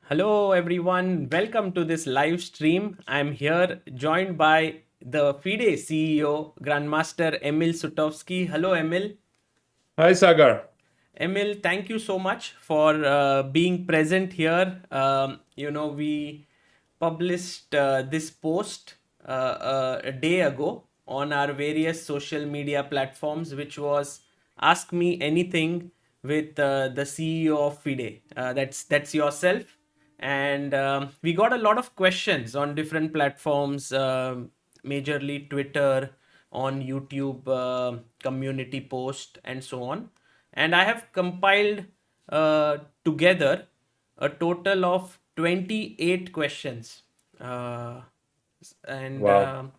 Hello, everyone. Welcome to this live stream. I'm here joined by the FIDE CEO, Grandmaster Emil Sutovsky. Hello, Emil. Hi, Sagar. Emil, thank you so much for being present here. We published this post a day ago on our various social media platforms, which was Ask Me Anything with the CEO of FIDE. That's yourself. And we got a lot of questions on different platforms, majorly Twitter, on YouTube, community post, and so on. And I have compiled together a total of 28 questions. And Wow.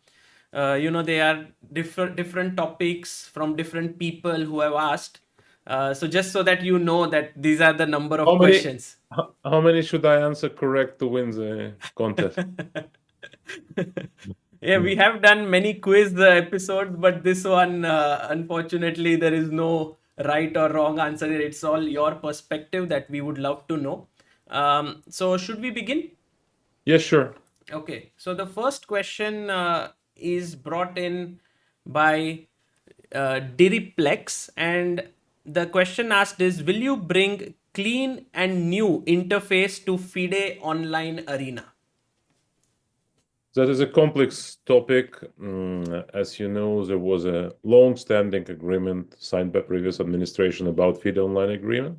they are different topics from different people who have asked. So just so that you know that these are the number How of many questions. how many should I answer correct to win the contest? Yeah, we have done many quiz episodes, but this one, unfortunately, there is no right or wrong answer. It's all your perspective that we would love to know. So, should we begin? Yes, sure. Okay, so the first question is brought in by Diriplex, and the question asked is: will you bring clean and new interface to FIDE online arena? That is a complex topic. As you know, there was a long-standing agreement signed by previous administration about FIDE Online agreement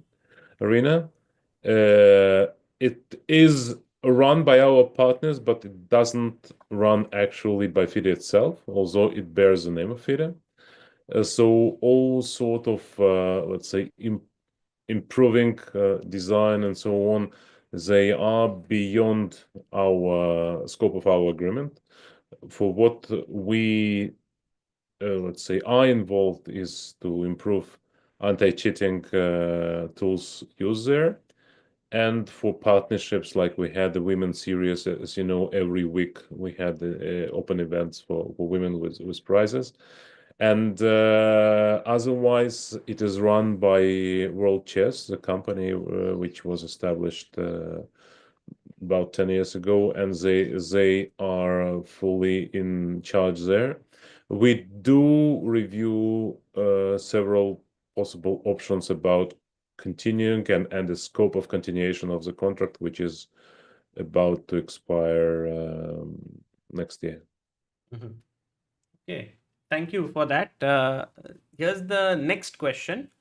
arena. It is run by our partners, but it doesn't run actually by FIDE itself, although it bears the name of FIDE. So all sort of, let's say, improving design and so on, they are beyond our scope of our agreement. For what we, let's say, are involved is to improve anti-cheating tools used there. And for partnerships like we had the women's series, as you know, every week we had open events for women with prizes. And otherwise, it is run by World Chess, the company which was established about 10 years ago, and they are fully in charge there. We do review several possible options about continuing and the scope of continuation of the contract, which is about to expire next year. Mhm. Okay, thank you for that. Here's the next question.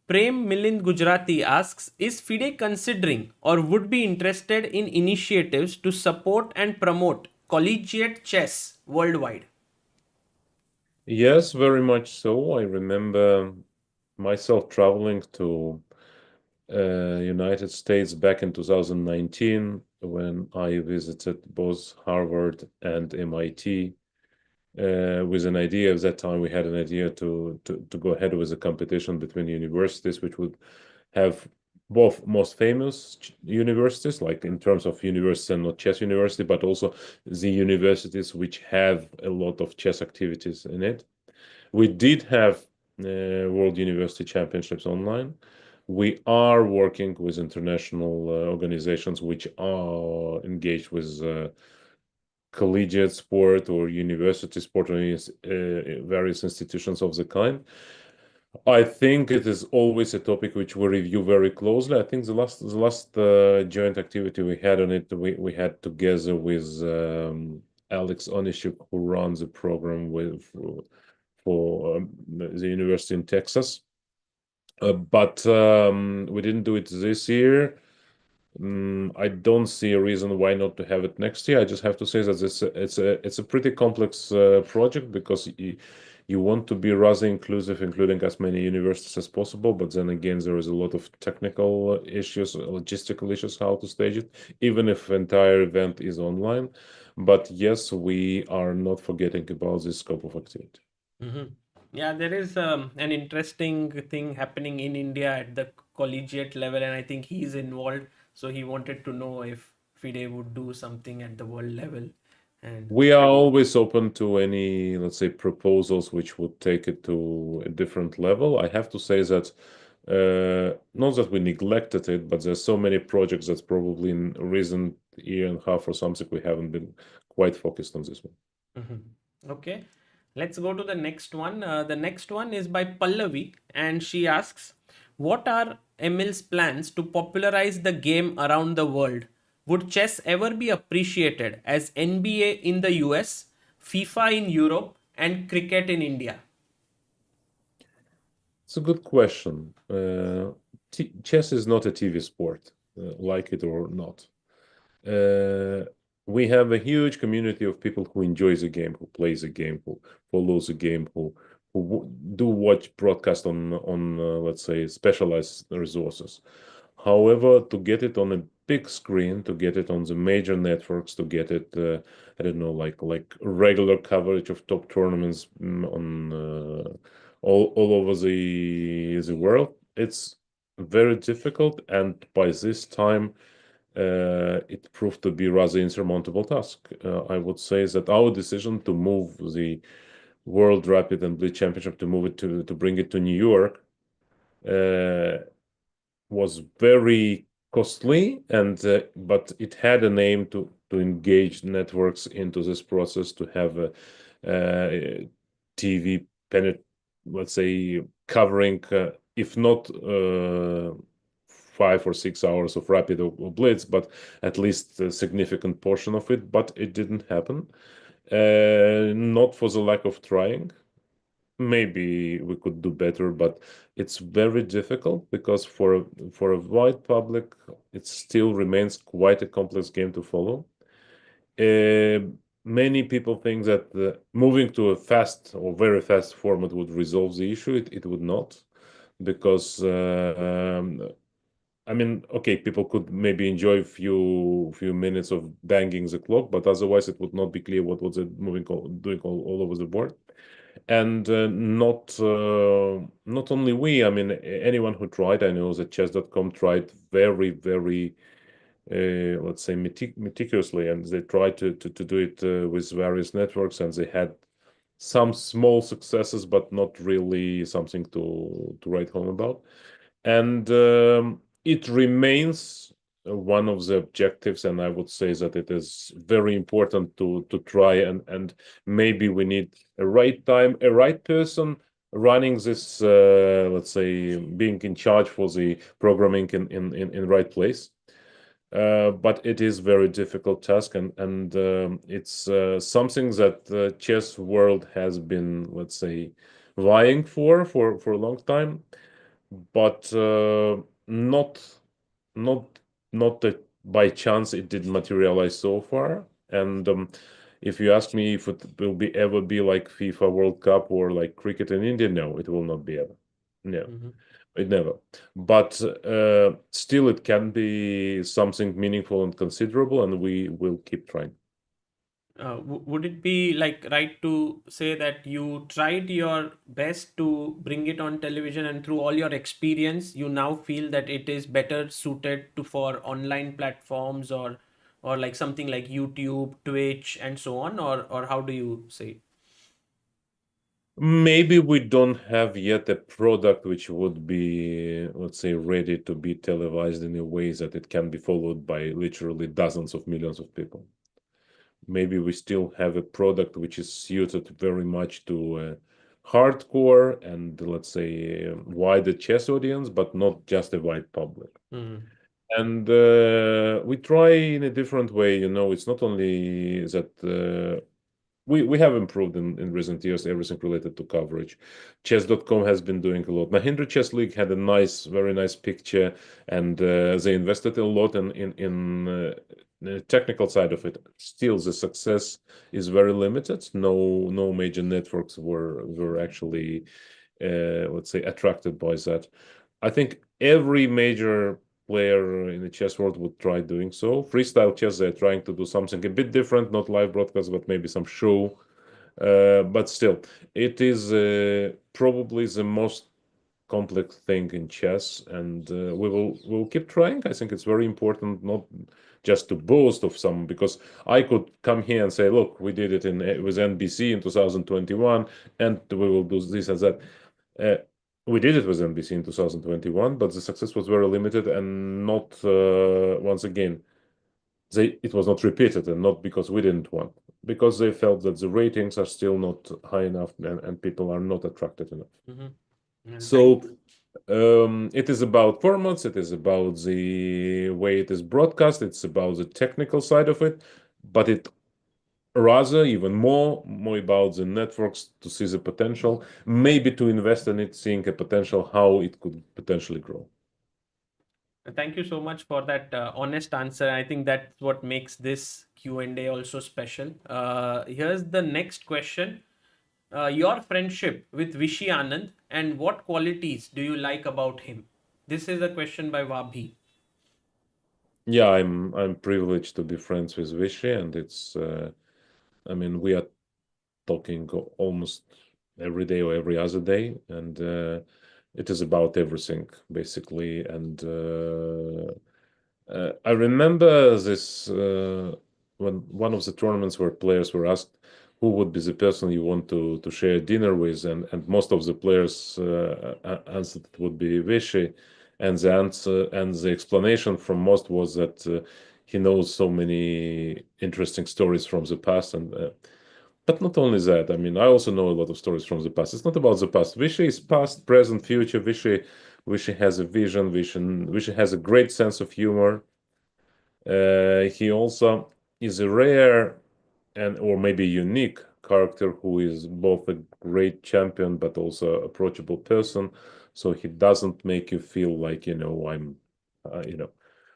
Prem Milind Gujarati asks: is FIDE considering or would be interested in initiatives to support and promote collegiate chess worldwide? Yes, very much so. I remember myself traveling to United States back in 2019 when I visited both Harvard and MIT with an idea. At that time, we had an idea to go ahead with a competition between universities, which would have both most famous universities, like in terms of university and not chess university, but also the universities which have a lot of chess activities in it. We did have World University Championships online. We are working with international organizations which are engaged with collegiate sport or university sport or various institutions of the kind. I think it is always a topic which we review very closely. I think the last joint activity we had on it, we had together with Alex Onishuk, who runs a program for the university in Texas. But we didn't do it this year. I don't see a reason why not to have it next year. I just have to say that it's a pretty complex project because you want to be rather inclusive, including as many universities as possible. But then again, there is a lot of technical issues, logistical issues, how to stage it, even if entire event is online. But yes, we are not forgetting about this scope of activity. Mhm. Yeah, there is an interesting thing happening in India at the collegiate level, and I think he's involved. So he wanted to know if FIDE would do something at the world level. And We are always open to any, let's say, proposals which would take it to a different level. I have to say that Not that we neglected it, but there's so many projects that's probably in recent year and a half or something we haven't been quite focused on this one. Okay, let's go to the next one. The next one is by Pallavi, and she asks, what are Emil's plans to popularize the game around the world? Would chess ever be appreciated as NBA in the US, FIFA in Europe, and cricket in India? It's a good question. Chess is not a TV sport, like it or not. Uh, we have a huge community of people who enjoys the game, who plays the game, who follows the game, who do watch broadcast on let's say specialized resources. However, to get it on a big screen, to get it on the major networks, to get it, I don't know, like regular coverage of top tournaments on all over the world, it's very difficult. And by this time, it proved to be rather insurmountable task. I would say that our decision to move the World Rapid and Blitz Championship to move it to bring it to New York uh, was very costly, and but it had an aim to engage networks into this process, to have a TV let's say covering, if not 5 or 6 hours of rapid or blitz, but at least a significant portion of it. But it didn't happen, not for the lack of trying. Maybe we could do better, but it's very difficult because for a wide public, it still remains quite a complex game to follow. Uh, Many people think that moving to a fast or very fast format would resolve the issue. It would not, because I mean, okay, people could maybe enjoy a few minutes of banging the clock, but otherwise it would not be clear what was it doing all over the board. And not only we, I mean, anyone who tried, I know that chess.com tried very let's say meticulously, and they tried to do it with various networks, and they had some small successes, but not really something to write home about. And it remains one of the objectives, and I would say that it is very important to try, and maybe we need a right time, a right person running this, let's say, being in charge for the programming in right place. But it is very difficult task, and it's something that the chess world has been, let's say, vying for a long time, but not not that by chance it didn't materialize so far. And if you ask me if it will be ever be like FIFA World Cup or like cricket in India, no, it will not be ever. No, Mhm. it never. But still, it can be something meaningful and considerable, and we will keep trying. Would it be like right to say that you tried your best to bring it on television, and through all your experience, you now feel that it is better suited to for online platforms, or like something like YouTube, Twitch, and so on, or how do you say? Maybe we don't have yet a product which would be, let's say, ready to be televised in a way that it can be followed by literally dozens of millions of people. Maybe we still have a product which is suited very much to hardcore and, let's say, wider chess audience, but not just a wide public. Mm. And we try in a different way. It's not only that we have improved in recent years, everything related to coverage. Chess.com has been doing a lot. Mahindra Chess League had a very nice picture, and they invested a lot in the technical side of it. Still, the success is very limited. No major networks were actually, let's say, attracted by that. I think every major player in the chess world would try doing so. Freestyle chess, they're trying to do something a bit different, not live broadcast, but maybe some show. But still, it is probably the most complex thing in chess, and we'll keep trying. I think it's very important not just to boast of some, because I could come here and say, look, we did it with NBC in 2021, and we will do this and that. we did it with NBC in 2021, but the success was very limited and not once again it was not repeated, and not because we didn't want, because they felt that the ratings are still not high enough, and people are not attracted enough. And So it is about formats, it is about the way it is broadcast, it's about the technical side of it, but it rather even more about the networks to see the potential, maybe to invest in it, seeing a potential how it could potentially grow. thank you so much for that honest answer. I think that's what makes this Q&A also special. Here's the next question. Your friendship with Vishy Anand and what qualities do you like about him? This is a question by Vabhi. Yeah, I'm privileged to be friends with Vishy, and it's I mean, we are talking almost every day or every other day, and it is about everything basically. And I remember this when one of the tournaments where players were asked who would be the person you want to share dinner with, and most of the players answered it would be Vishy, and the answer and the explanation from most was that he knows so many interesting stories from the past, and but not only that. I mean, I also know a lot of stories from the past. It's not about the past. Vishy is past, present, future. Vishy has a vision. Vishy has a great sense of humor. He also is a rare and or maybe unique character who is both a great champion but also approachable person. So he doesn't make you feel like, I'm, you know,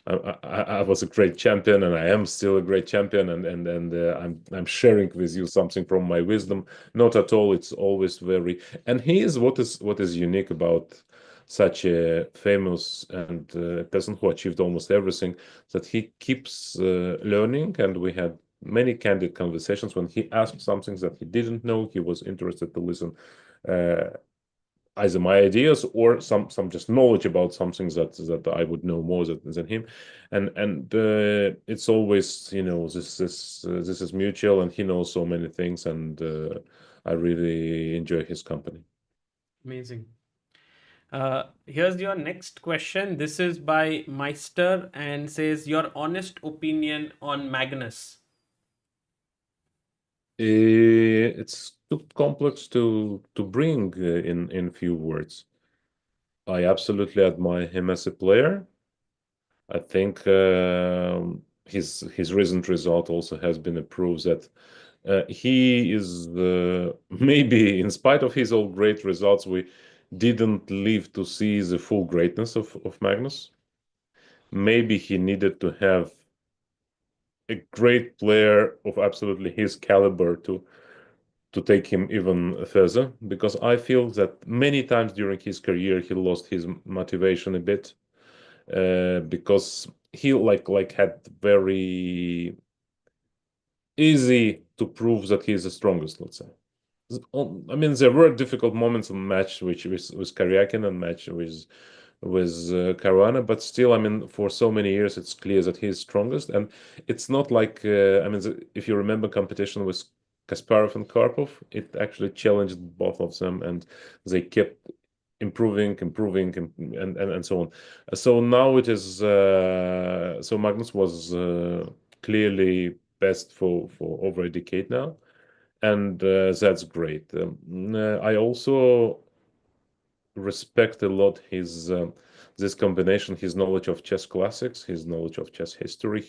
I was a great champion and I am still a great champion, and I'm sharing with you something from my wisdom. Not at all. It's always very, and he is what is unique about such a famous and person who achieved almost everything, that he keeps learning. And we had many candid conversations. When he asked something that he didn't know, he was interested to listen, uh, either my ideas or some just knowledge about something that I would know more than him. And it's always, this is mutual, and he knows so many things, and I really enjoy his company. Amazing. Here's your next question. This is by Meister and says, your honest opinion on Magnus. It's too complex to bring in few words. I absolutely admire him as a player. I think his recent result also has been a proof that he is maybe, in spite of his all great results, we didn't live to see the full greatness of Magnus. Maybe he needed to have a great player of absolutely his caliber to take him even further, because I feel that many times during his career he lost his motivation a bit, because he like had very easy to prove that he's the strongest, let's say. I mean, there were difficult moments in match which with Karyakin and match with Caruana, but still, I mean, for so many years, it's clear that he's strongest. And it's not like, I mean, if you remember competition with Kasparov and Karpov, it actually challenged both of them, and they kept improving, and so on. So now it is, so Magnus was clearly best for over a decade now, and that's great. I also respect a lot his this combination, his knowledge of chess classics, his knowledge of chess history,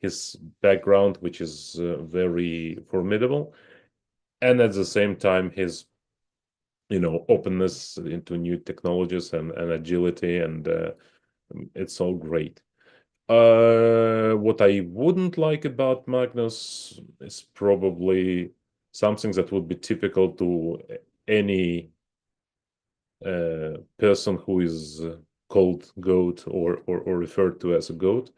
his background, which is very formidable, and at the same time his openness into new technologies and agility, and it's all great. What I wouldn't like about Magnus is probably something that would be typical to any person who is called goat, or referred to as a goat,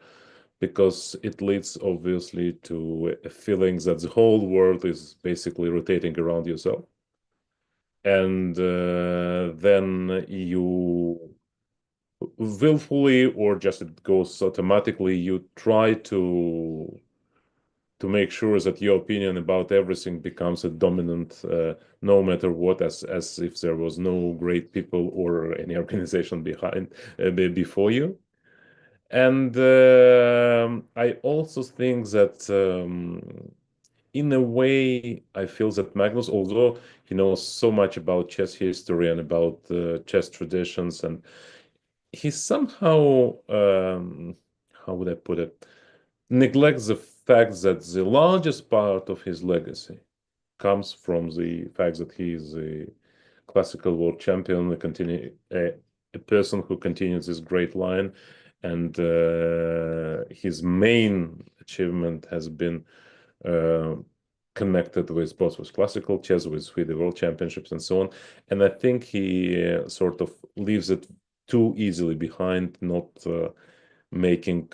because it leads obviously to a feeling that the whole world is basically rotating around yourself, and then you willfully, or just it goes automatically, you try to make sure that your opinion about everything becomes a dominant, no matter what, as if there was no great people or any organization behind before you. And I also think that in a way, I feel that Magnus, although he knows so much about chess history and about chess traditions, and he somehow, how would I put it, neglects the fact that the largest part of his legacy comes from the fact that he is a classical world champion, a person who continues this great line, and his main achievement has been uh, connected with both with classical chess, with FIDE World Championships, and so on. And I think he sort of leaves it too easily behind, not making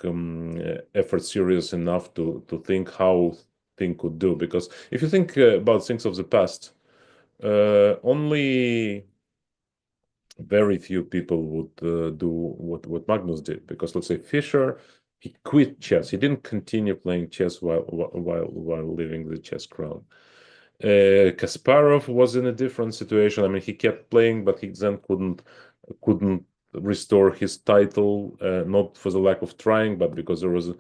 effort serious enough to think how thing could do. Because if you think about things of the past, only very few people would do what Magnus did. Because let's say Fischer, he quit chess. He didn't continue playing chess while living the chess crown. Kasparov was in a different situation. I mean, he kept playing, but he then couldn't restore his title, not for the lack of trying, but because there was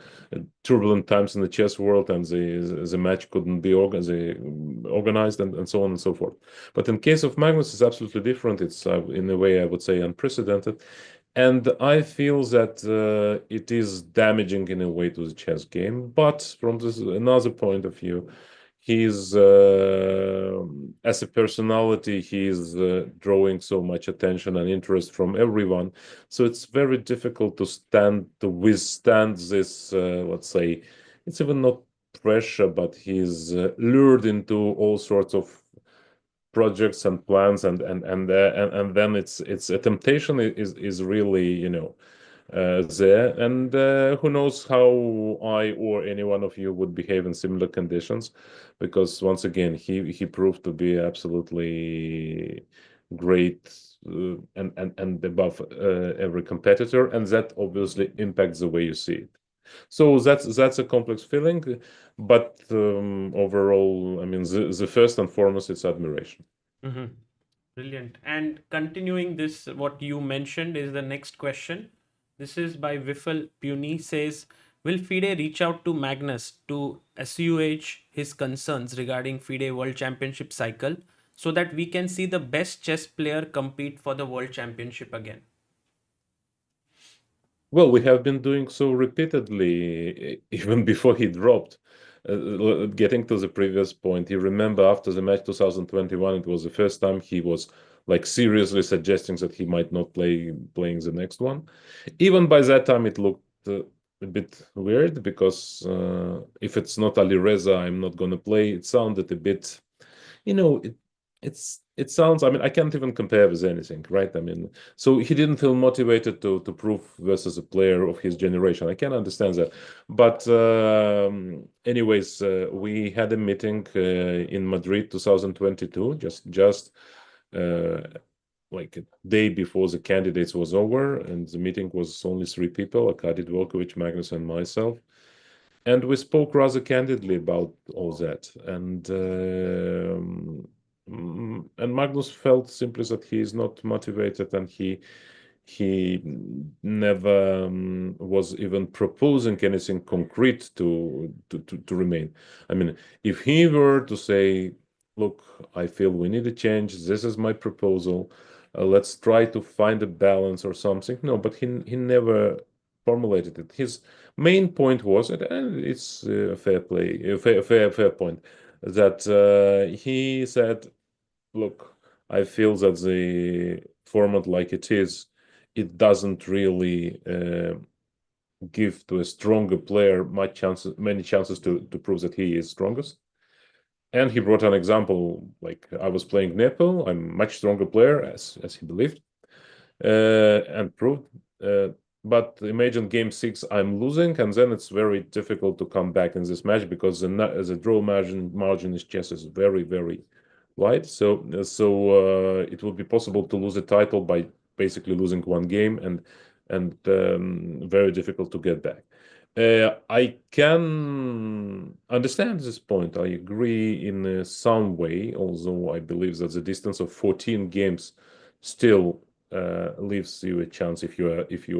turbulent times in the chess world and the match couldn't be organized and so on and so forth. But in case of Magnus, it's absolutely different. It's in a way, I would say, unprecedented. And I feel that it is damaging in a way to the chess game. But from another point of view, he's as a personality, he's drawing so much attention and interest from everyone. So it's very difficult to withstand this, let's say, it's even not pressure, but he's lured into all sorts of projects and plans, and then it's a temptation is really, there. And who knows how I or any one of you would behave in similar conditions, because once again, he proved to be absolutely great, and above every competitor, and that obviously impacts the way you see it. So that's a complex feeling, but overall, I mean, the first and foremost, it's admiration. Mm-hmm. Brilliant. And continuing this, what you mentioned is the next question. This is by Wiffle Puni says, will FIDE reach out to Magnus to assuage his concerns regarding FIDE World Championship cycle so that we can see the best chess player compete for the World Championship again? Well, we have been doing so repeatedly, even before he dropped. Getting to the previous point, you remember after the match 2021, it was the first time he was like seriously suggesting that he might not playing the next one. Even by that time, it looked a bit weird, because if it's not Ali Reza, I'm not gonna play. It sounded a bit, you know, it sounds, I mean, I can't even compare with anything, right? I mean, so he didn't feel motivated to prove versus a player of his generation. I can understand that. But anyways, we had a meeting in Madrid 2022, just like a day before the candidates was over, and the meeting was only three people: Arkady Dvorkovich, Magnus, and myself. And we spoke rather candidly about all that. And Magnus felt simply that he is not motivated, and he never was even proposing anything concrete to remain. I mean, if he were to say, look, I feel we need a change, this is my proposal, let's try to find a balance or something. No, but he never formulated it. His main point was, and it's a fair play, a fair point, that he said, look, I feel that the format like it is, it doesn't really give to a stronger player many chances to prove that he is strongest. And he brought an example, like I was playing Nepo, I'm a much stronger player, as he believed, and proved. But imagine game 6, I'm losing, and then it's very difficult to come back in this match, because the draw margin in chess is very, very wide. So it would be possible to lose a title by basically losing one game, and very difficult to get back. I can understand this point. I agree in some way, although I believe that the distance of 14 games still leaves you a chance if you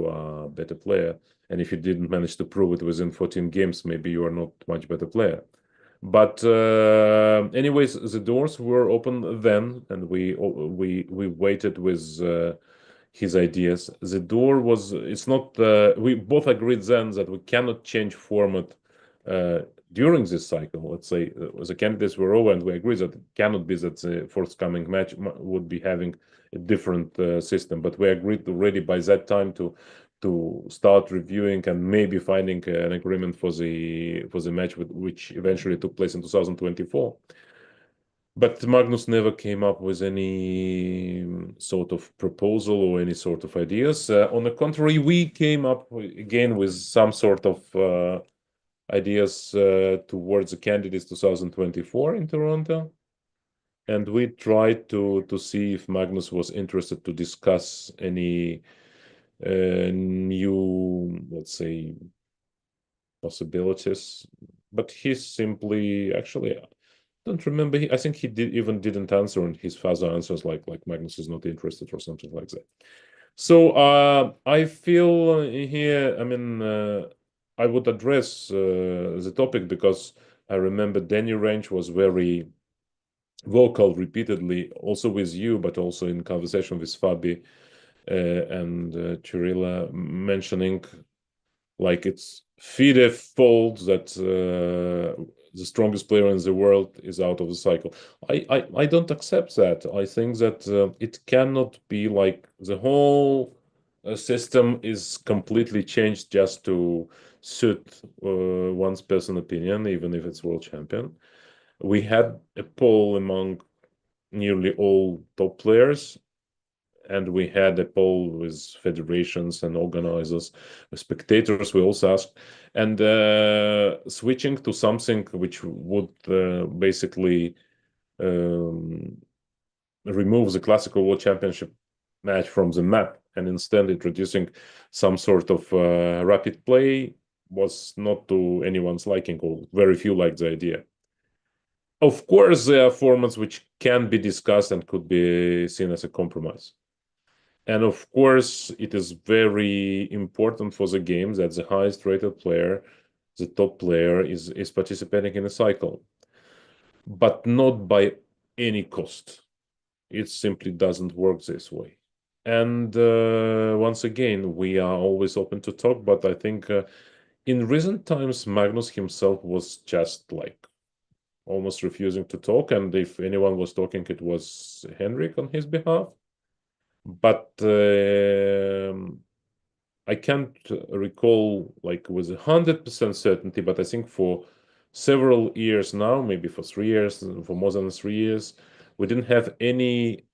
are a better player, and if you didn't manage to prove it within 14 games, maybe you are not much better player. But anyways, the doors were open then, and we waited with his ideas. The door was, it's not, we both agreed then that we cannot change format uh, during this cycle. Let's say the candidates were over, and we agreed that it cannot be that the forthcoming match would be having a different system. But we agreed already by that time to start reviewing and maybe finding an agreement for the match which eventually took place in 2024. But Magnus never came up with any sort of proposal or any sort of ideas. On the contrary, we came up again with some sort of ideas towards the candidates 2024 in Toronto. And we tried to see if Magnus was interested to discuss any new, let's say, possibilities. But he simply, actually, I don't remember. I think he didn't answer, and his father answers like Magnus is not interested or something like that. So I feel here, I mean, I would address the topic because I remember Danny Range was very vocal repeatedly, also with you, but also in conversation with Fabi and Chirila, mentioning like it's FIDE fault that the strongest player in the world is out of the cycle. I don't accept that. I think that it cannot be like the whole system is completely changed just to suit one's personal opinion, even if it's world champion. We had a poll among nearly all top players, and we had a poll with federations and organizers, spectators. We also asked, and switching to something which would basically um, remove the classical world championship match from the map and instead introducing some sort of rapid play was not to anyone's liking, or very few liked the idea. Of course, there are formats which can be discussed and could be seen as a compromise. And of course, it is very important for the game that the highest rated player, the top player, is participating in a cycle, but not by any cost. It simply doesn't work this way. And once again, we are always open to talk, but I think in recent times, Magnus himself was just like almost refusing to talk. And if anyone was talking, it was Henrik on his behalf. But I can't recall like with 100% certainty, but I think for several years now, maybe for 3 years, for more than 3 years, we didn't have any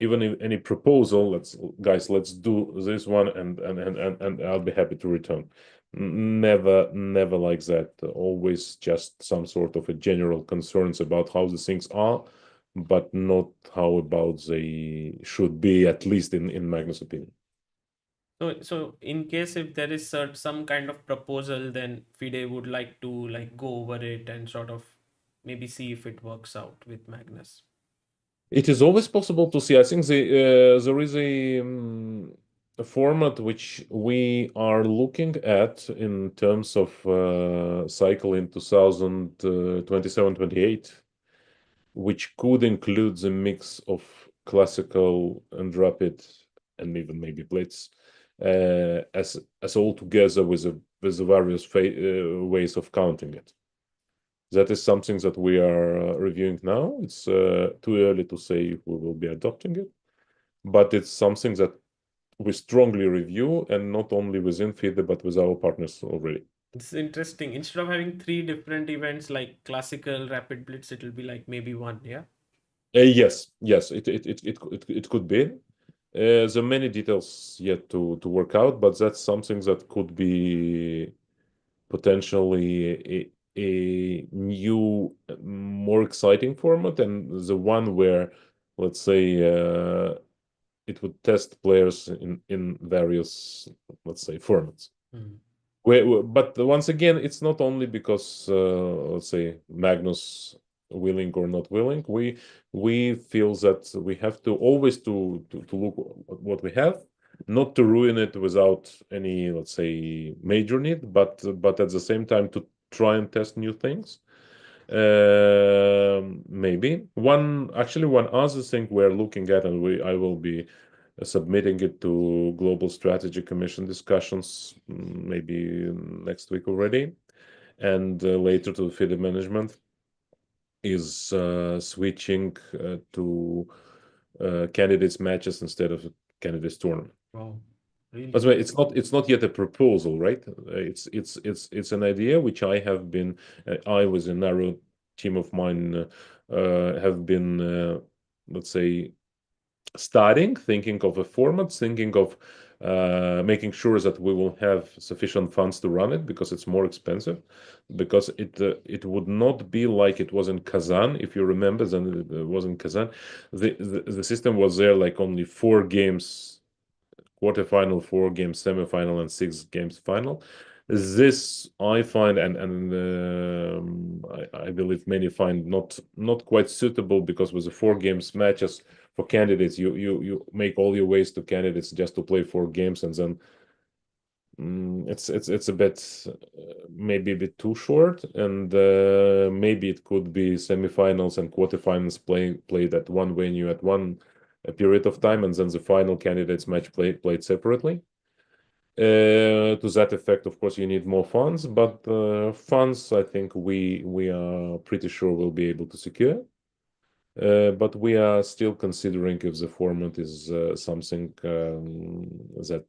even any proposal. Let's do this one, and I'll be happy to return. Never like that. Always just some sort of a general concerns about how the things are, but not how about they should be, at least in Magnus' opinion. So in case if there is some kind of proposal, then FIDE would like to like go over it and sort of maybe see if it works out with Magnus. It is always possible to see. I think there is a format which we are looking at in terms of cycle in 2027-28, which could include the mix of classical and rapid and even maybe blitz as all together with the various ways of counting it. That is something that we are reviewing now. It's too early to say if we will be adopting it, but it's something that we strongly review, and not only within FIDE, but with our partners already. It's interesting. Instead of having three different events like classical, rapid blitz, it'll be like maybe one, yeah? Yes, it could be. There are many details yet to work out, but that's something that could be potentially a new, more exciting format, and the one where, let's say, it would test players in various, let's say, formats. Hmm. But once again, it's not only because let's say Magnus willing or not willing. We feel that we have to always to look at what we have, not to ruin it without any, let's say, major need, but at the same time to try and test new things. Maybe one other thing we're looking at, and I will be submitting it to Global Strategy Commission discussions maybe next week already, and later to the FIDE management, is switching to candidates matches instead of candidates tournament. Wow, really? By the way, it's not yet a proposal, right? It's an idea which I with a narrow team of mine have been let's say thinking of a format, thinking of making sure that we will have sufficient funds to run it, because it's more expensive, because it would not be like it was in Kazan. If you remember, then it was in Kazan. The system was there like only 4 games quarterfinal, 4 games semifinal, and 6 games final. This I find, and I believe many find not quite suitable, because with the 4 games matches for candidates, you make all your ways to candidates just to play 4 games, and then it's a bit maybe a bit too short, and maybe it could be semifinals and quarterfinals played at one venue at one period of time, and then the final candidates match played separately. To that effect, of course, you need more funds, but funds, I think we are pretty sure we'll be able to secure. But we are still considering if the format is something that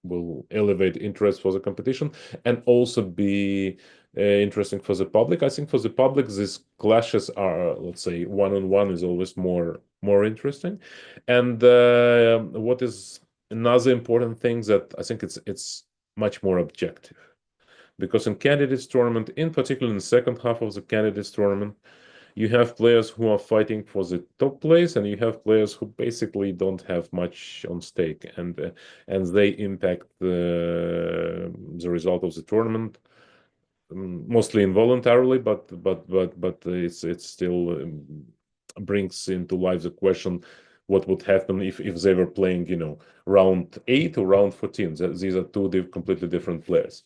will elevate interest for the competition and also be interesting for the public. I think for the public, these clashes are, let's say, one-on-one is always more interesting. And what is another important thing, that I think it's much more objective, because in candidates tournament, in particular in the second half of the candidates tournament, you have players who are fighting for the top place, and you have players who basically don't have much on stake, and they impact the result of the tournament, mostly involuntarily, but it's still brings into life the question what would happen if they were playing, round 8 or round 14. These are two completely different players.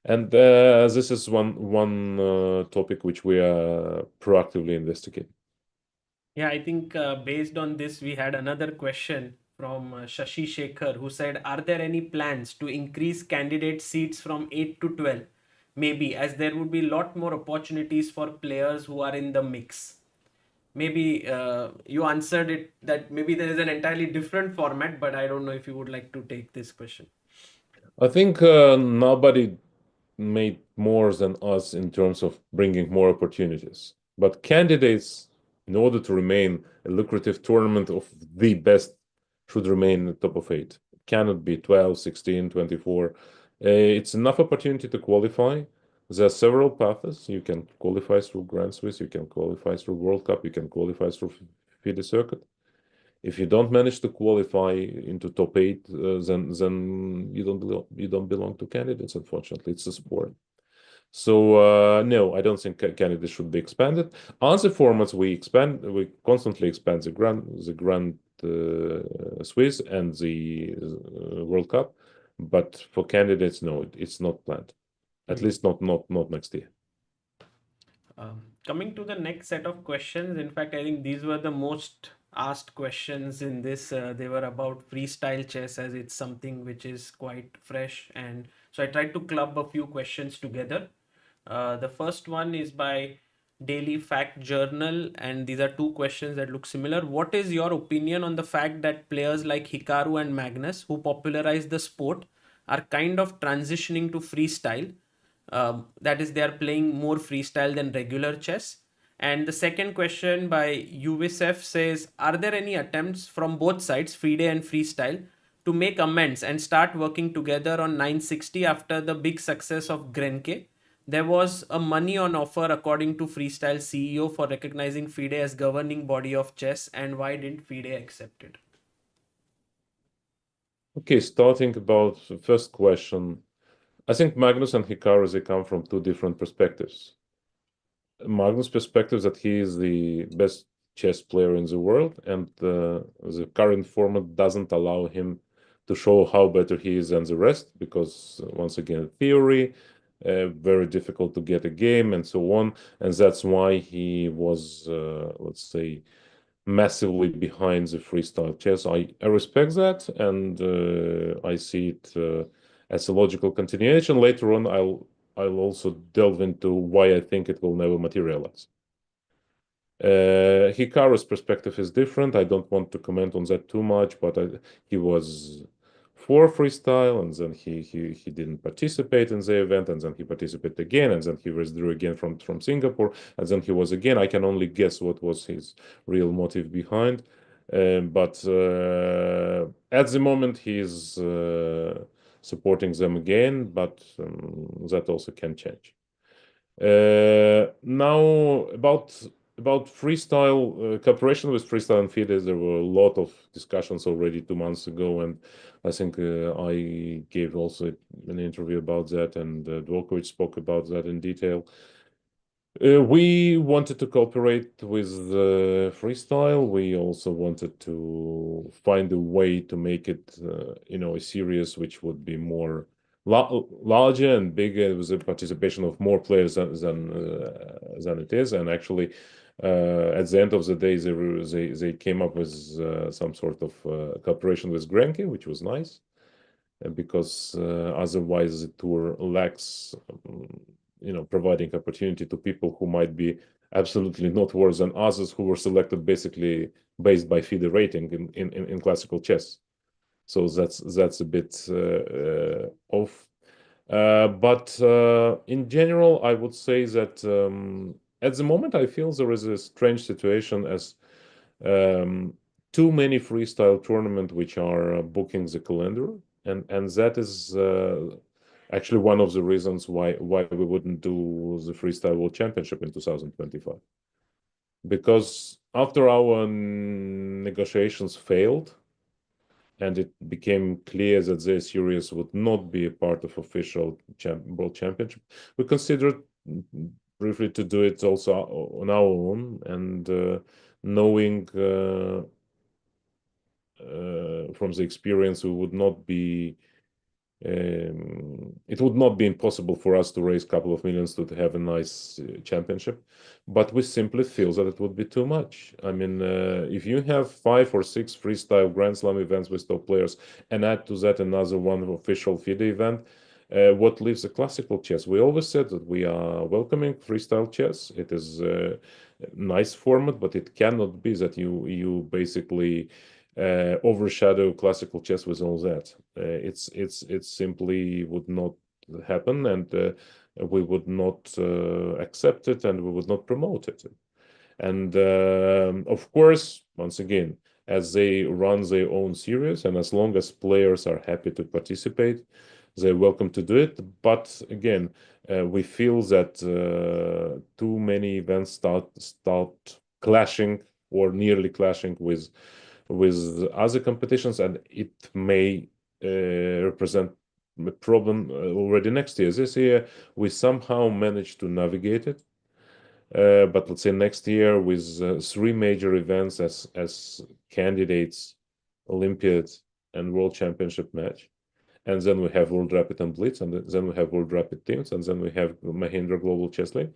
And this is one topic which we are proactively investigating. Yeah, I think based on this, we had another question from Shashi Shekhar, who said, are there any plans to increase candidate seats from 8 to 12? Maybe, as there would be a lot more opportunities for players who are in the mix. Maybe you answered it that maybe there is an entirely different format, but I don't know if you would like to take this question. I think nobody made more than us in terms of bringing more opportunities. But candidates, in order to remain a lucrative tournament of the best, should remain in the top of 8. It cannot be 12, 16, 24. It's enough opportunity to qualify. There are several paths. You can qualify through Grand Swiss, you can qualify through World Cup, you can qualify through FIDE circuit. If you don't manage to qualify into top 8, then you don't belong to candidates. Unfortunately, it's a sport. So no, I don't think candidates should be expanded. Other formats we constantly expand the Grand Swiss and the World Cup, but for candidates, no, it's not planned. At least not next year. Coming to the next set of questions, in fact, I think these were the most asked questions in this. They were about freestyle chess, as it's something which is quite fresh. And so I tried to club a few questions together. The first one is by Daily Fact Journal, and these are two questions that look similar. What is your opinion on the fact that players like Hikaru and Magnus, who popularized the sport, are kind of transitioning to freestyle? That is, they are playing more freestyle than regular chess. And the second question by UVSF says, are there any attempts from both sides, FIDE and freestyle, to make amends and start working together on 960 after the big success of Grenke? There was a money on offer according to Freestyle CEO for recognizing FIDE as governing body of chess, and why didn't FIDE accept it? Okay, starting about the first question. I think Magnus and Hikaru, they come from two different perspectives. Magnus' perspective is that he is the best chess player in the world, and the current format doesn't allow him to show how better he is than the rest, because once again, theory, very difficult to get a game and so on, and that's why he was, let's say, massively behind the freestyle chess. I respect that, and I see it as a logical continuation. Later on, I'll also delve into why I think it will never materialize. Hikaru's perspective is different. I don't want to comment on that too much, but he was for freestyle, and then he didn't participate in the event, and then he participated again, and then he withdrew again from Singapore, and then he was again. I can only guess what was his real motive behind. But at the moment, he's supporting them again, but that also can change. Now about freestyle cooperation with Freestyle and FIDE, there were a lot of discussions already 2 months ago, and I think I gave also an interview about that, and Dvorkovich spoke about that in detail. We wanted to cooperate with Freestyle. We also wanted to find a way to make it, a series which would be more larger and bigger, with the participation of more players than it is. And actually, at the end of the day, they came up with some sort of cooperation with Grenke, which was nice, because otherwise the tour lacks, providing opportunity to people who might be absolutely not worse than others, who were selected basically based by FIDE rating in classical chess. So that's a bit off. But in general, I would say that at the moment I feel there is a strange situation, as too many freestyle tournaments which are booking the calendar, and that is actually one of the reasons why we wouldn't do the Freestyle World Championship in 2025. Because after our negotiations failed, and it became clear that their series would not be a part of official World Championship, we considered briefly to do it also on our own, and knowing from the experience, it would not be impossible for us to raise a couple of millions to have a nice championship, but we simply feel that it would be too much. I mean, if you have 5 or 6 freestyle Grand Slam events with top players, and add to that another one official FIDE event, what leaves the classical chess? We always said that we are welcoming freestyle chess. It is a nice format, but it cannot be that you basically overshadow classical chess with all that. It simply would not happen, and we would not accept it, and we would not promote it. And of course, once again, as they run their own series, and as long as players are happy to participate, they're welcome to do it. But again, we feel that too many events start clashing or nearly clashing with other competitions, and it may represent a problem already next year. This year, we somehow managed to navigate it. But let's say next year, with 3 major events as candidates, Olympiad and World Championship match, and then we have World Rapid and Blitz, and then we have World Rapid Teams, and then we have Mahindra Global Chess League,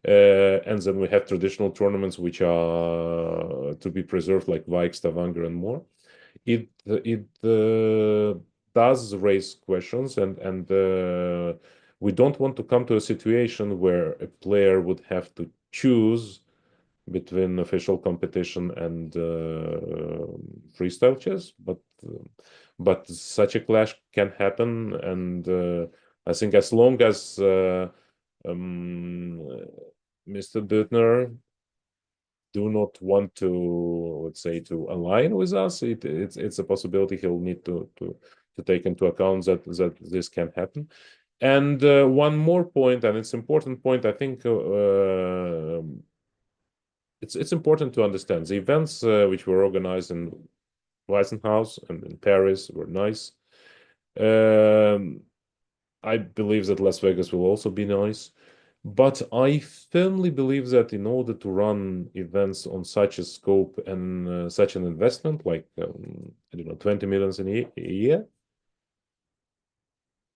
and then we have traditional tournaments which are to be preserved, like Vaik, Stavanger, and more. It does raise questions, and we don't want to come to a situation where a player would have to choose between official competition and freestyle chess, but such a clash can happen, and I think as long as Mr. Büttner do not want to, let's say, to align with us, it's a possibility he'll need to take into account that this can happen. And one more point, and it's important point, I think it's important to understand the events which were organized in Weissenhaus and in Paris were nice. I believe that Las Vegas will also be nice. But I firmly believe that in order to run events on such a scope and such an investment, like I don't know, 20 millions a year,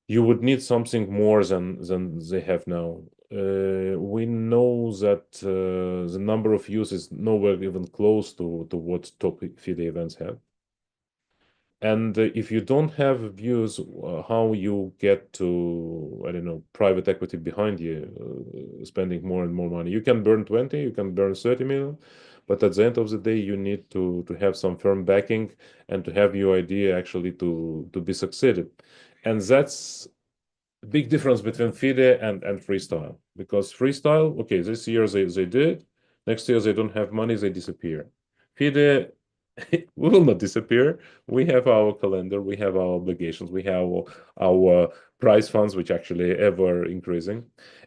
you would need something more than they have now. We know that the number of views is nowhere even close to what top FIDE events have. And if you don't have views, how you get to, I don't know, private equity behind you, spending more and more money. You can burn 20, you can burn 30 million, but at the end of the day, you need to have some firm backing and to have your idea actually to be succeeded. And that's a big difference between FIDE and Freestyle. Because Freestyle, okay, this year they did, next year they don't have money, they disappear. FIDE we will not disappear. We have our calendar, we have our obligations, we have our prize funds, which actually ever increasing,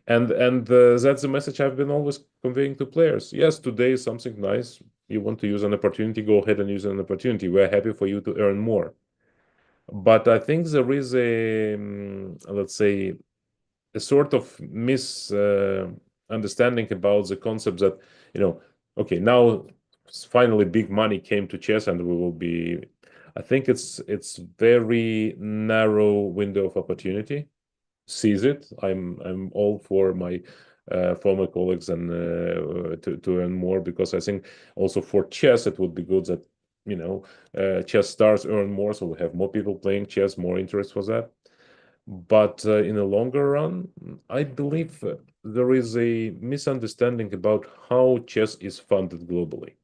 and that's the message I've been always conveying to players. Yes, today is something nice. You want to use an opportunity, go ahead and use an opportunity. We're happy for you to earn more. But I think there is a, let's say, a sort of misunderstanding about the concept that, okay, now finally big money came to chess and we will be. I think it's very narrow window of opportunity. Seize it. I'm all for my former colleagues and to earn more, because I think also for chess it would be good that chess stars earn more, so we have more people playing chess, more interest for that. But in the longer run, I believe there is a misunderstanding about how chess is funded globally.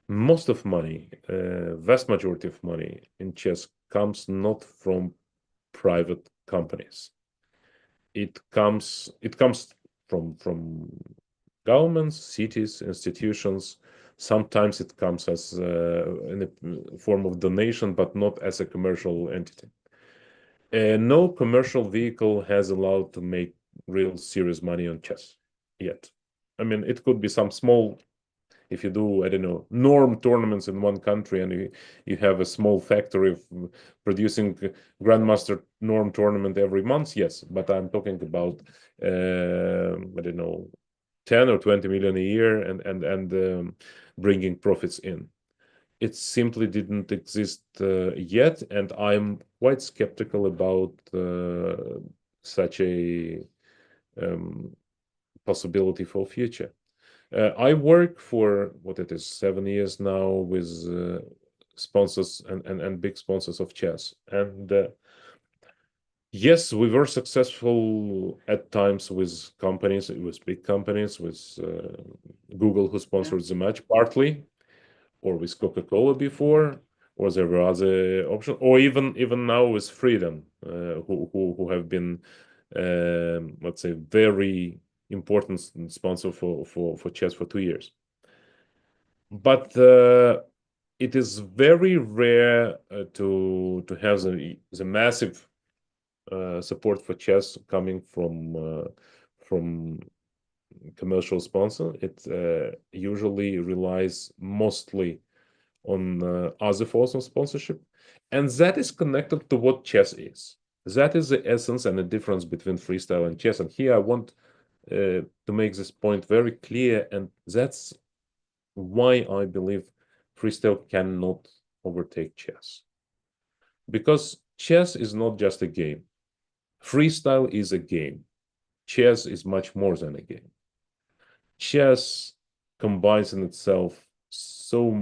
Most of money, vast majority of money in chess comes not from private companies. It comes from governments, cities, institutions. Sometimes it comes as in a form of donation, but not as a commercial entity. No commercial vehicle has allowed to make real serious money on chess yet. I mean, it could be some small, if you do, I don't know, norm tournaments in one country and you have a small factory of producing grandmaster norm tournament every month, yes. But I'm talking about, I don't know, 10 or 20 million a year and bringing profits in. It simply didn't exist yet, and I'm quite skeptical about such a possibility for future. I work for what it is 7 years now with sponsors and big sponsors of chess, and yes, we were successful at times with companies, with big companies, with Google, who sponsored the match partly, or with Coca-Cola before, or there were other options, or even now with Freedom, who have been, let's say, very important sponsor for chess for 2 years. But it is very rare to have the massive support for chess coming from commercial sponsor. It usually relies mostly on other forms of sponsorship, and that is connected to what chess is. That is the essence and the difference between freestyle and chess. And here I want to make this point very clear, and that's why I believe freestyle cannot overtake chess. Because chess is not just a game. Freestyle is a game. Chess is much more than a game. Chess combines in itself so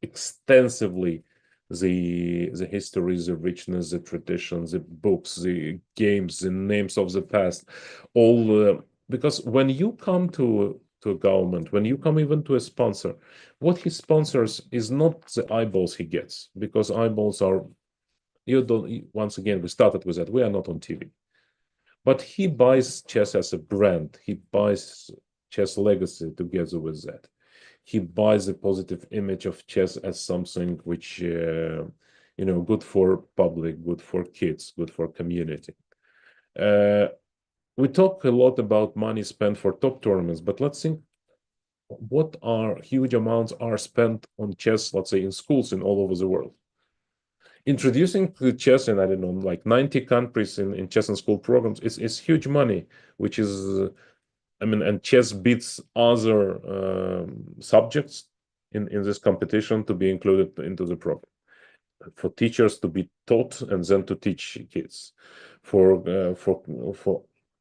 extensively the history, the richness, the traditions, the books, the games, the names of the past, all because when you come to a government, when you come even to a sponsor, what he sponsors is not the eyeballs he gets, because eyeballs are, you don't, once again, we started with that, we are not on TV. But he buys chess as a brand. He buys chess legacy together with that. He buys a positive image of chess as something which, good for public, good for kids, good for community. We talk a lot about money spent for top tournaments, but let's think what are huge amounts are spent on chess, let's say in schools in all over the world. introducing the chess in, I don't know, like 90 countries in chess and school programs is huge money, which is, I mean, and chess beats other subjects in this competition to be included into the program. For teachers to be taught and then to teach kids, for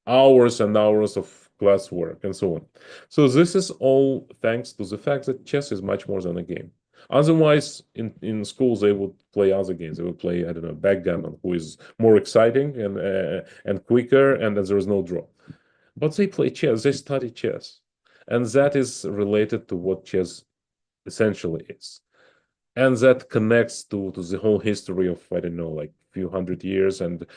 hours and hours of classwork and so on. So this is all thanks to the fact that chess is much more than a game. Otherwise, in schools they would play other games. They would play, I don't know, backgammon, who is more exciting and quicker, and there is no draw. But they play chess. They study chess, and that is related to what chess essentially is, and that connects to the whole history of, I don't know, like few hundred years and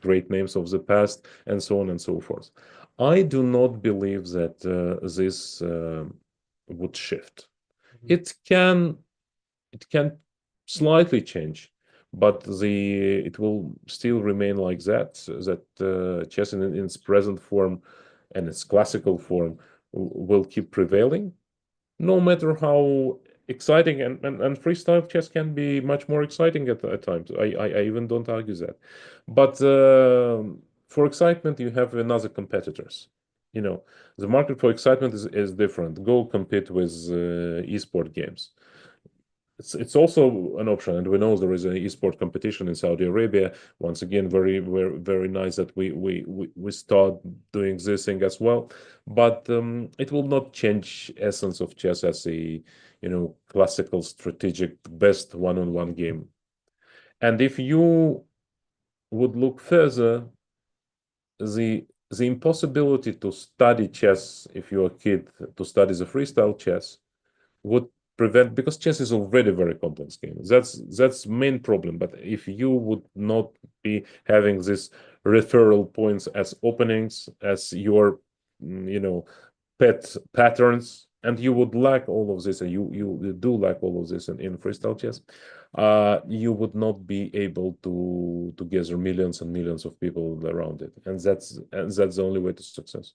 great names of the past and so on and so forth. I do not believe that this would shift. It can it can slightly change, but the it will still remain like that, that chess in its present form and its classical form will keep prevailing, no matter how exciting, and freestyle chess can be much more exciting at times. I even don't argue that. But for excitement, you have another competitors. You know, the market for excitement is different. Go compete with esport games. It's also an option, and we know there is an esport competition in Saudi Arabia. Once again, very very very nice that we start doing this thing as well. But it will not change essence of chess as a, classical strategic best one-on-one game. And if you would look further, the impossibility to study chess if you're a kid, to study the freestyle chess, would prevent, because chess is already a very complex game. That's main problem. But if you would not be having this referral points as openings, as your pet patterns, and you would lack all of this, and you do lack all of this in freestyle chess, you would not be able to gather millions and millions of people around it, and that's the only way to success.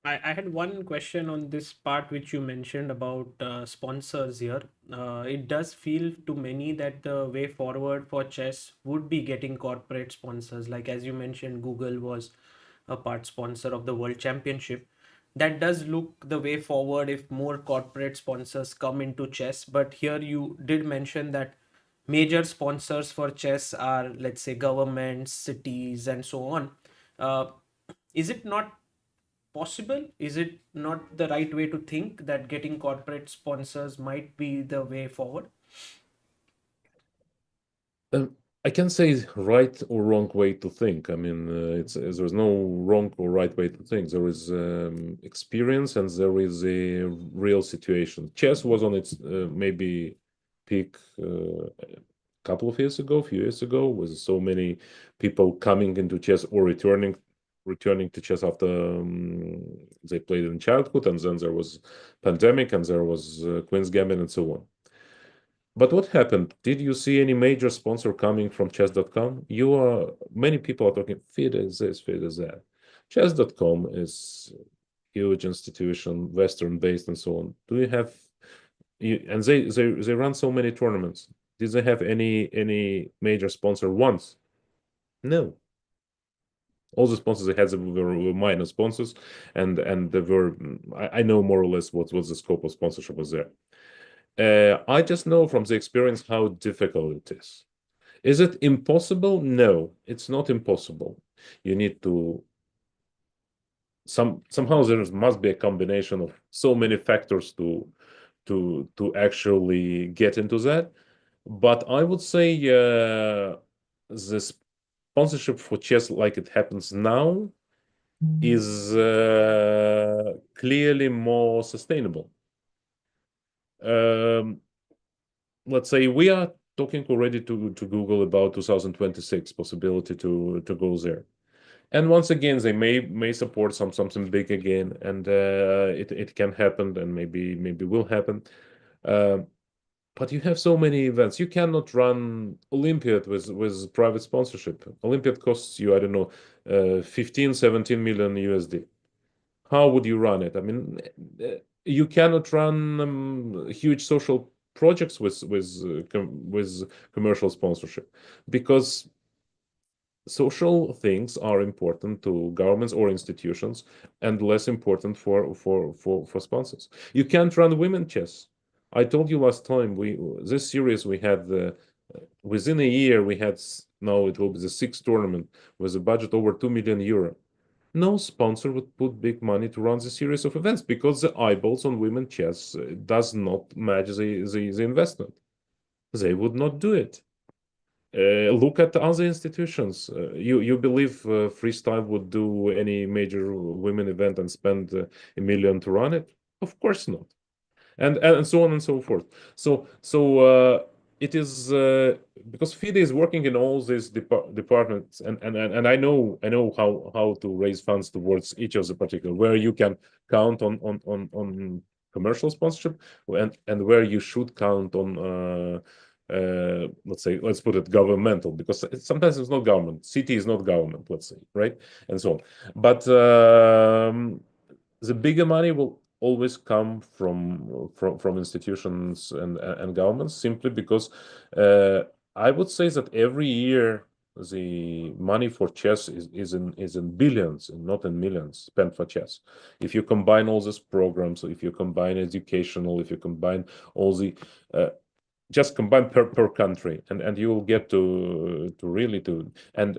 I had one question on this part which you mentioned about sponsors here. It does feel to many that the way forward for chess would be getting corporate sponsors. Like as you mentioned, Google was a part sponsor of the World Championship. That does look the way forward if more corporate sponsors come into chess. But here you did mention that major sponsors for chess are, let's say, governments, cities, and so on. Uh, is it not possible? Is it not the right way to think that getting corporate sponsors might be the way forward? I can say right or wrong way to think. I mean, there's no wrong or right way to think. There is experience and there is a real situation. Chess was on its maybe peak a couple of years ago, a few years ago, with so many people coming into chess or returning to chess after they played in childhood, and then there was pandemic and there was Queen's Gambit and so on. But what happened? Did you see any major sponsor coming from chess.com? Many people are talking FIDE is this, FIDE is that. Chess.com is huge institution, Western based and so on. Do you have and they run so many tournaments. Did they have any major sponsor once? No. All the sponsors they had were minor sponsors, and they were, I know more or less what the scope of sponsorship was there. I just know from the experience how difficult it is. Is it impossible? No, it's not impossible. You need to somehow there must be a combination of so many factors to actually get into that. But I would say the sponsorship for chess, like it happens now, is clearly more sustainable. Um, let's say we are talking already to Google about 2026 possibility to go there. And once again, they may support something big again, and it can happen, and maybe will happen. Uh, but you have so many events. You cannot run Olympiad with private sponsorship. Olympiad costs you, I don't know, 15, 17 million USD. How would you run it? I mean, you cannot run huge social projects with commercial sponsorship, because social things are important to governments or institutions and less important for sponsors. You can't run women chess. I told you last time, this series we had within a year we had now it will be the sixth tournament with a budget over 2 million euro. No sponsor would put big money to run the series of events because the eyeballs on women chess does not match the investment. They would not do it. Look at other institutions. You believe Freestyle would do any major women event and spend 1 million to run it? Of course not. And so on and so forth. So it is because FIDE is working in all these departments, and I know how to raise funds towards each of the particular, where you can count on commercial sponsorship, and where you should count on let's put it governmental, because sometimes it's not government. City is not government, let's say, right? And so on. But the bigger money will always come from institutions and governments, simply because I would say that every year the money for chess is in billions and not in millions spent for chess. If you combine all these programs, if you combine educational, if you combine all the just combine per country, and you will get to really to and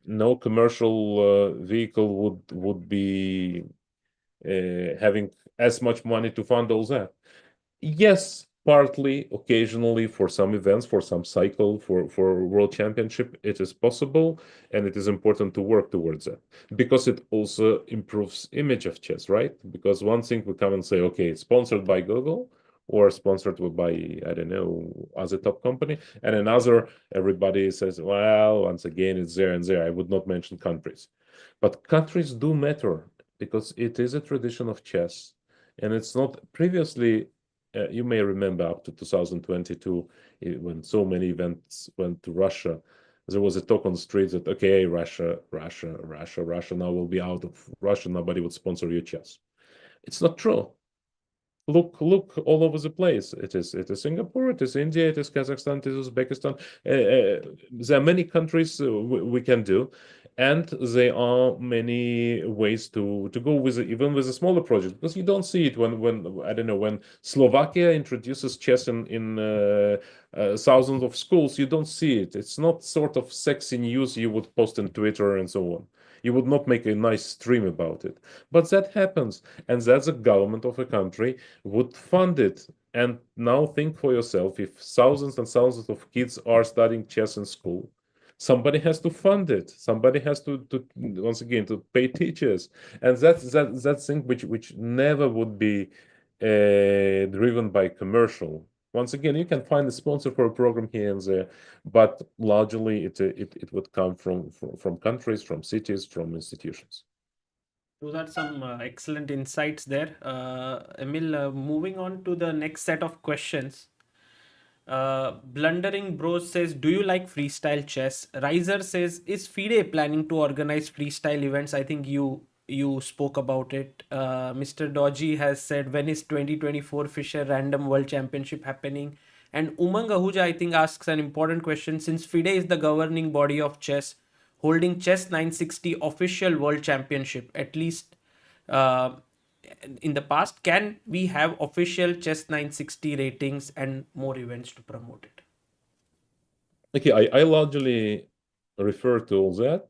no commercial vehicle would be having as much money to fund all that. Yes, partly, occasionally, for some events, for some cycle, for world championship, it is possible, and it is important to work towards that, because it also improves image of chess, right? Because one thing we come and say, okay, it's sponsored by Google or sponsored by, I don't know, other top company, and another, everybody says, well, once again, it's there and there. I would not mention countries, but countries do matter, because it is a tradition of chess, and it's not previously. You may remember up to 2022, when so many events went to Russia, there was a talk on the streets that, okay, Russia now will be out of Russia. Nobody would sponsor your chess. It's not true. Look all over the place. It is Singapore, it is India, it is Kazakhstan, it is Uzbekistan. There are many countries we can do, and there are many ways to go with it, even with a smaller project, because you don't see it when I don't know, when Slovakia introduces chess in thousands of schools. You don't see it. It's not sort of sexy news you would post on Twitter and so on. You would not make a nice stream about it, but that happens, and that's the government of a country would fund it. And now think for yourself, if thousands and thousands of kids are studying chess in school, somebody has to fund it. Somebody has to once again to pay teachers, and that thing which never would be driven by commercial. Once again, you can find a sponsor for a program here and there, but largely it would come from countries, from cities, from institutions. Those are some excellent insights there. Emil, moving on to the next set of questions. Blundering Bros says, do you like freestyle chess? Riser says, is FIDE planning to organize freestyle events? I think you spoke about it. Mr. Dodgy has said, when is 2024 Fisher Random World Championship happening? And Umang Ahuja, I think, asks an important question. Since FIDE is the governing body of chess, holding Chess 960 official world championship, at least uh, in the past, can we have official Chess 960 ratings and more events to promote it? Okay, I largely refer to all that,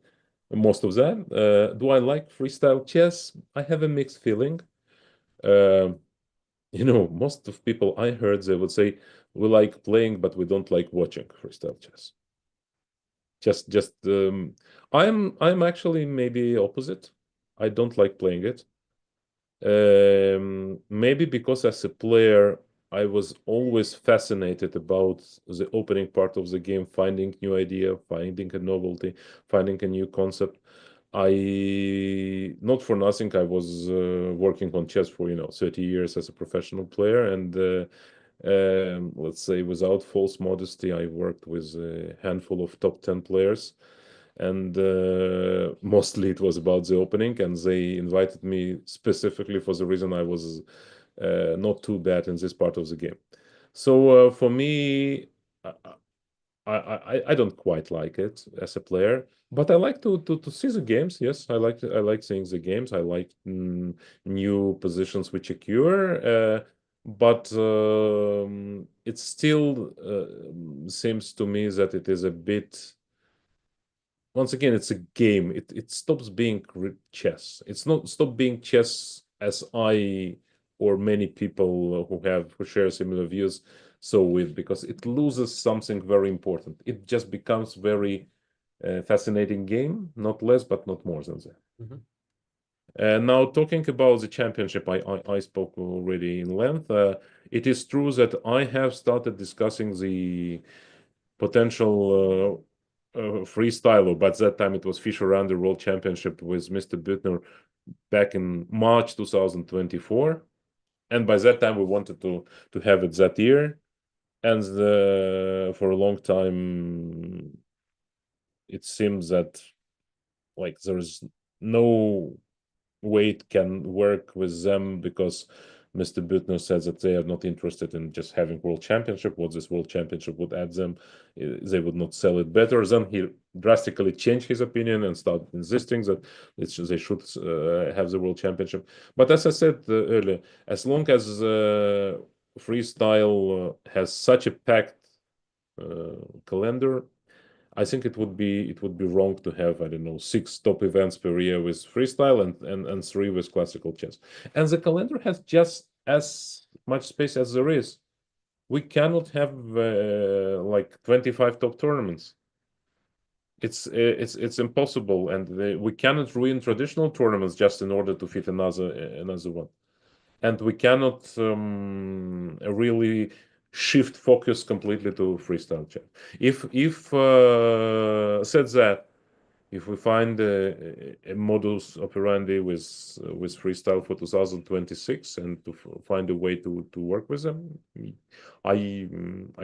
most of that. Do I like freestyle chess? I have a mixed feeling. Uh, most of people I heard, they would say, we like playing, but we don't like watching freestyle chess. Just I'm actually maybe opposite. I don't like playing it. Maybe because as a player, I was always fascinated about the opening part of the game, finding new idea, finding a novelty, finding a new concept. Not for nothing, I was working on chess for 30 years as a professional player, and let's say without false modesty, I worked with a handful of top 10 players, and mostly it was about the opening, and they invited me specifically for the reason I was not too bad in this part of the game. So for me, I, I don't quite like it as a player, but I like to see the games. Yes, I like seeing the games. I like new positions which occur. But it still seems to me that it is a bit. Once again, it's a game. It stops being chess. It's not stop being chess as I or many people who share similar views so with, because it loses something very important. It just becomes very fascinating game, not less, but not more than that. Mhm. Now, talking about the championship, I spoke already in length. It is true that I have started discussing the potential freestyler, but that time it was Fisher Under World Championship with Mr. Büttner back in March 2024. And by that time, we wanted to have it that year. And for a long time, it seems that like there's no way it can work with them because Mr. Büttner says that they are not interested in just having world championship. What this world championship would add them, they would not sell it better. Then he drastically changed his opinion and started insisting that they should have the world championship. But as I said earlier, as long as freestyle has such a packed calendar, I think it would be wrong to have, I don't know, 6 top events per year with freestyle and 3 with classical chess. And the calendar has just as much space as there is. We cannot have like 25 top tournaments. It's impossible, and we cannot ruin traditional tournaments just in order to fit another one. And we cannot really shift focus completely to freestyle chess. If said that, if we find a modus operandi with freestyle for 2026 and to find a way to work with them, I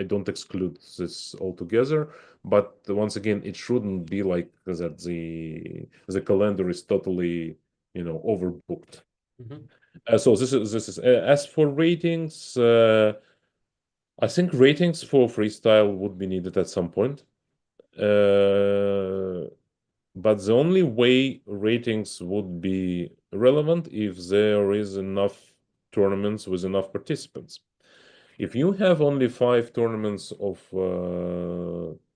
don't exclude this altogether. But once again, it shouldn't be like that the calendar is totally overbooked. Mhm. So this is as for ratings. I think ratings for freestyle would be needed at some point. But the only way ratings would be relevant if there is enough tournaments with enough participants. If you have only 5 tournaments of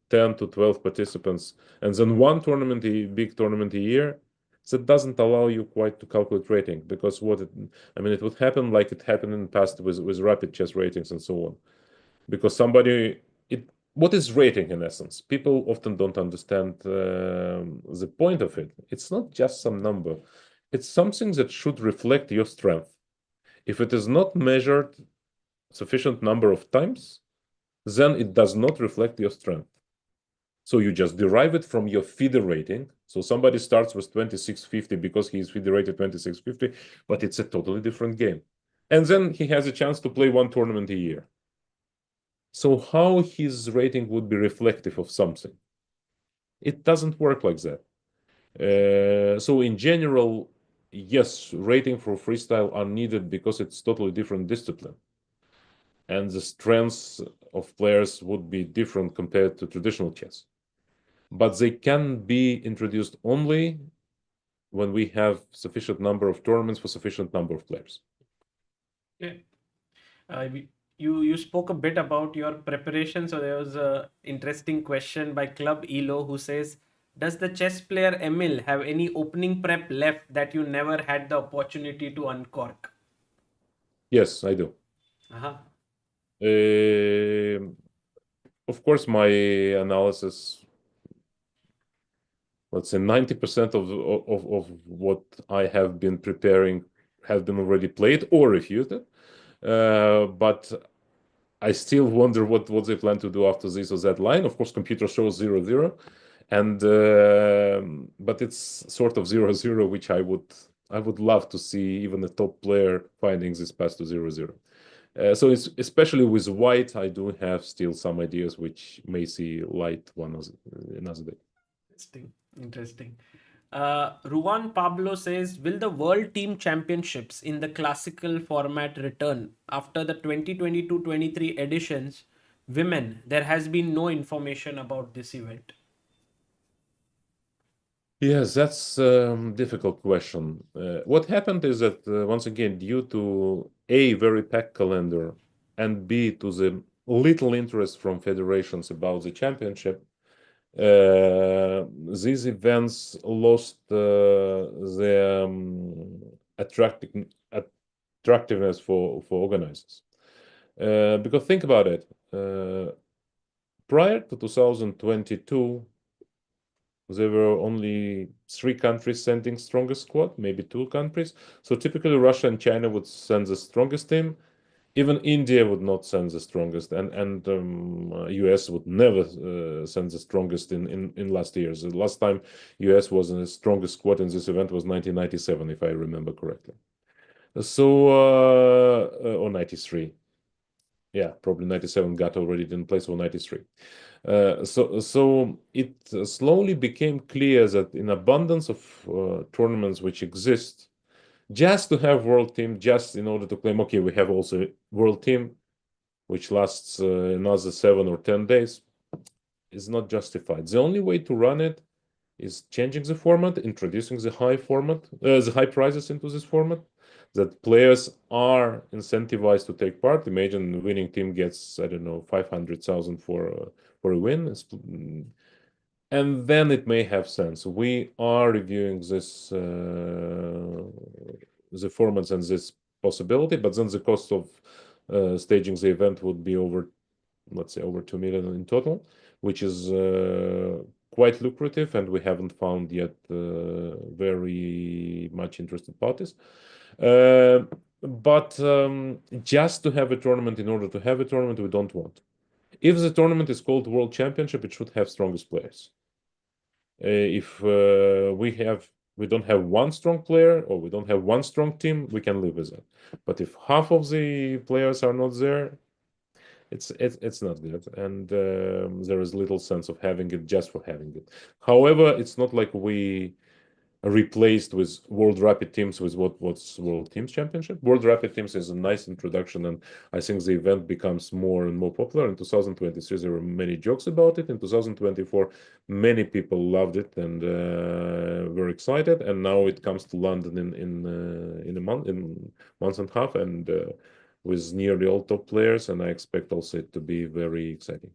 10 to 12 participants and then one tournament, a big tournament a year, that doesn't allow you quite to calculate rating, because it would happen like it happened in the past with rapid chess ratings and so on. Because what is rating in essence? People often don't understand the point of it. It's not just some number. It's something that should reflect your strength. If it is not measured sufficient number of times, then it does not reflect your strength. So you just derive it from your FIDE rating. So somebody starts with 2650 because he is FIDE rated 2650, but it's a totally different game. And then he has a chance to play one tournament a year. So how his rating would be reflective of something? It doesn't work like that. So in general, yes, rating for freestyle are needed because it's totally different discipline. And the strengths of players would be different compared to traditional chess. But they can be introduced only when we have sufficient number of tournaments for sufficient number of players. Yeah. You spoke a bit about your preparation. So there was a interesting question by Club Elo who says, "Does the chess player Emil have any opening prep left that you never had the opportunity to uncork?" Yes, I do. Uh-huh. Uh, of course, my analysis, let's say 90% of what I have been preparing has been already played or refuted. But I still wonder what they plan to do after this or that line. Of course, computer shows 0-0, and but it's sort of 0-0, which I would love to see even a top player finding this path to 0-0. So it's especially with white, I do have still some ideas which may see light another day. Interesting. Interesting. Ruan Pablo says, will the World Team Championships in the classical format return after the 2022-23 editions? Women, there has been no information about this event. Yes, that's a difficult question. What happened is that once again, due to A, very packed calendar, and B, to the little interest from federations about the championship, these events lost their attractiveness for organizers. Because think about it, prior to 2022, there were only 3 countries sending strongest squad, maybe 2 countries. So typically Russia and China would send the strongest team. Even India would not send the strongest, and US would never send the strongest in last years. The last time US was in the strongest squad in this event was 1997, if I remember correctly. So or 93. Yeah, probably 97 got already in place, or 93. So it slowly became clear that in abundance of tournaments which exist, just to have world team, just in order to claim, okay, we have also world team, which lasts another 7 or 10 days, is not justified. The only way to run it is changing the format, introducing the high prizes into this format, that players are incentivized to take part. Imagine the winning team gets, I don't know, 500,000 for a win, and then it may have sense. We are reviewing this the formats and this possibility, but then the cost of staging the event would be over, let's say, over 2 million in total, which is quite lucrative, and we haven't found yet very much interested parties. But just to have a tournament in order to have a tournament, we don't want. If the tournament is called World Championship, it should have strongest players. If we don't have one strong player, or we don't have one strong team, we can live with it. But if half of the players are not there, it's not good, and there is little sense of having it just for having it. However, it's not like we replaced with World Rapid Teams with what's World Teams Championship. World Rapid Teams is a nice introduction, and I think the event becomes more and more popular. In 2023, there were many jokes about it. In 2024, many people loved it and were excited. And now it comes to London in a month, in month and a half, and with nearly all top players. And I expect also it to be very exciting.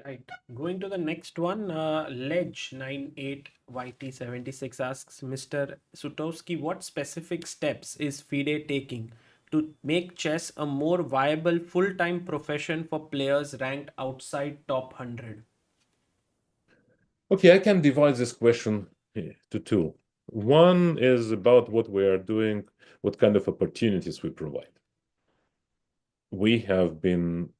Right. Going to the next one, Ledge98YT76 asks, Mr. Sutovsky, what specific steps is FIDE taking to make chess a more viable full-time profession for players ranked outside top 100? Okay, I can divide this question to two. One is about what we are doing, what kind of opportunities we provide. We have been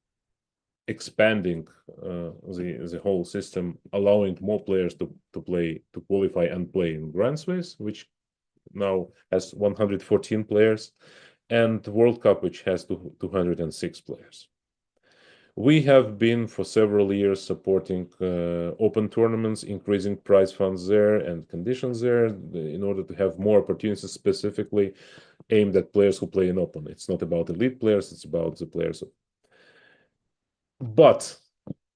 expanding the whole system, allowing more players to qualify and play in Grand Swiss, which now has 114 players, and World Cup, which has 206 players. We have been for several years supporting open tournaments, increasing prize funds there and conditions there in order to have more opportunities specifically aimed at players who play in open. It's not about elite players, it's about the players. But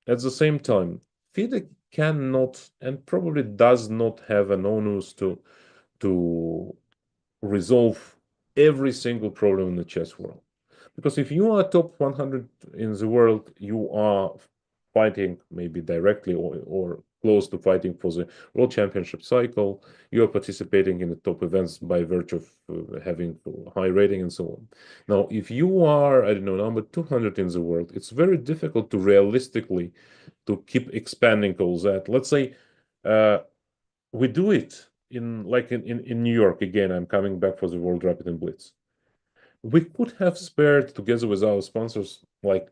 at the same time, FIDE cannot and probably does not have an onus to resolve every single problem in the chess world. Because if you are top 100 in the world, you are fighting maybe directly or close to fighting for the world championship cycle. You are participating in the top events by virtue of having high rating and so on. Now, if you are, I don't know, number 200 in the world, it's very difficult to realistically to keep expanding all that. Let's say we do it in New York. Again, I'm coming back for the World Rapid and Blitz. We could have spared, together with our sponsors, like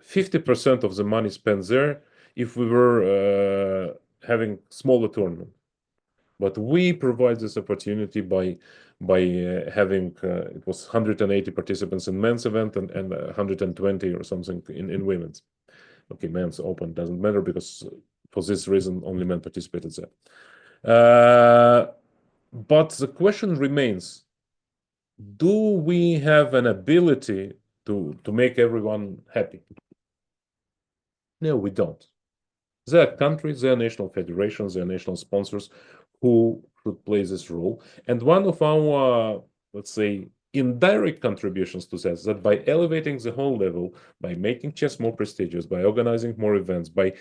50% of the money spent there if we were having smaller tournament. But we provide this opportunity by having it was 180 participants in men's event and 120 or something in women's. Okay, men's open doesn't matter because for this reason only men participated there. But the question remains, do we have an ability to make everyone happy? No, we don't. There are countries, there are national federations, there are national sponsors who should play this role. And one of our, let's say, indirect contributions to that is that by elevating the whole level, by making chess more prestigious, by organizing more events, by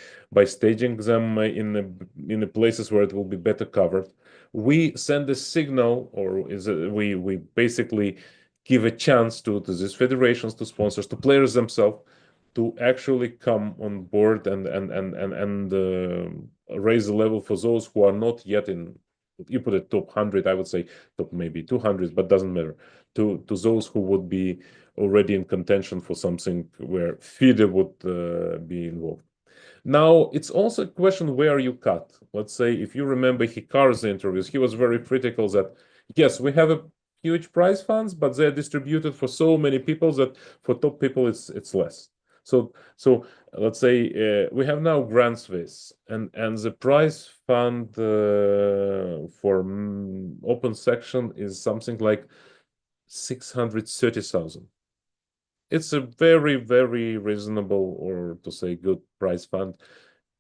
staging them in the places where it will be better covered, we send a signal, or we basically give a chance to these federations, to sponsors, to players themselves to actually come on board and raise the level for those who are not yet in, you put it top 100, I would say top maybe 200, but doesn't matter, to those who would be already in contention for something where FIDE would be involved. Now, it's also a question where you cut. Let's say, if you remember Hikaru's interviews, he was very critical that, yes, we have a huge prize funds, but they're distributed for so many people that for top people it's less. So let's say we have now Grand Swiss, and the prize fund for open section is something like 630,000. It's a very, very reasonable, or to say good prize fund,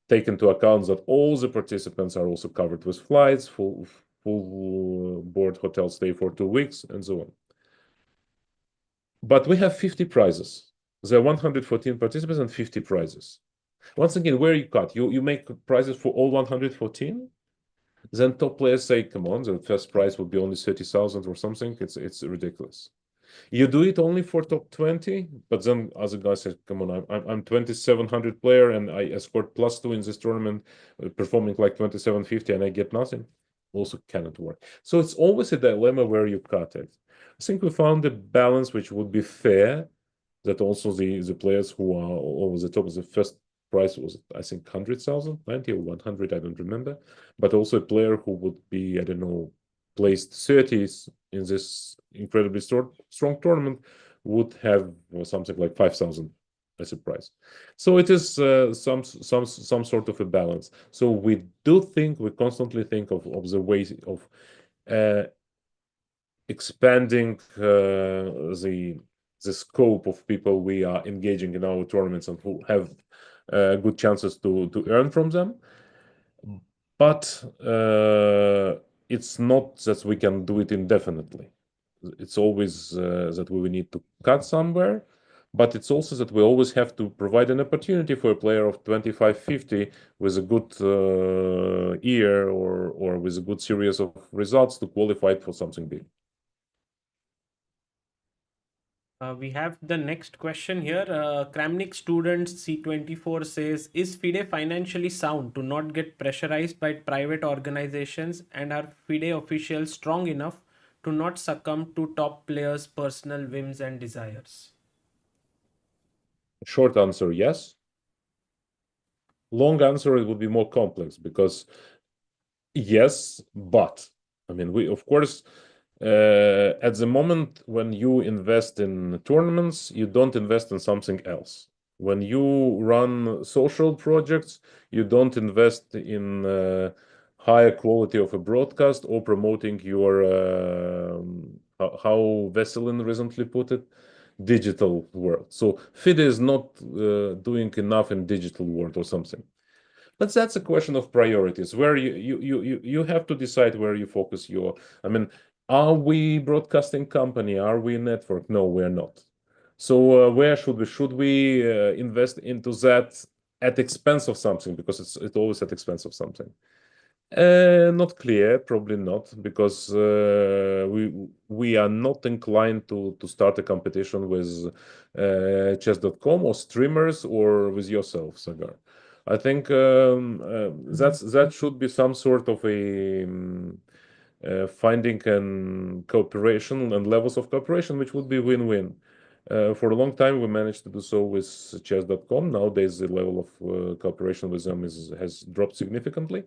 take into account that all the participants are also covered with flights, full board hotel stay for 2 weeks, and so on. But we have 50 prizes. There are 114 participants and 50 prizes. Once again, where you cut? You make prizes for all 114? Then top players say, come on, the first prize would be only 30,000 or something. It's ridiculous. You do it only for top 20, but then other guys say, come on, I'm 2700 player and I scored +2 in this tournament, performing like 2750, and I get nothing. Also cannot work. So it's always a dilemma where you cut it. I think we found a balance which would be fair, that also the players who are over the top of the first prize was, I think, 100,000, 90 or 100, I don't remember, but also a player who would be, I don't know, placed 30th in this incredibly strong tournament would have something like 5,000 as a prize. So it is some sort of a balance. So we constantly think of the ways of expanding the scope of people we are engaging in our tournaments and who have good chances to earn from them. But it's not that we can do it indefinitely. It's always that we will need to cut somewhere, but it's also that we always have to provide an opportunity for a player of 25-50 with a good year or with a good series of results to qualify for something big. We have the next question here. Kramnik student C24 says, is FIDE financially sound to not get pressurized by private organizations, and are FIDE officials strong enough to not succumb to top players' personal whims and desires? Short answer, yes. Long answer, it would be more complex, because yes, but I mean, we, of course, at the moment when you invest in tournaments, you don't invest in something else. When you run social projects, you don't invest in higher quality of a broadcast or promoting your, how Veselin recently put it, digital world. So FIDE is not doing enough in digital world or something. But that's a question of priorities, where you have to decide where you focus your. I mean, are we broadcasting company? Are we a network? No, we're not. So where should we? Should we invest into that at expense of something? Because it's always at expense of something. Not clear, probably not, because we are not inclined to start a competition with chess.com or streamers or with yourself, Sagar. I think that should be some sort of a finding and cooperation and levels of cooperation, which would be win-win. For a long time, we managed to do so with chess.com. Nowadays, the level of cooperation with them has dropped significantly.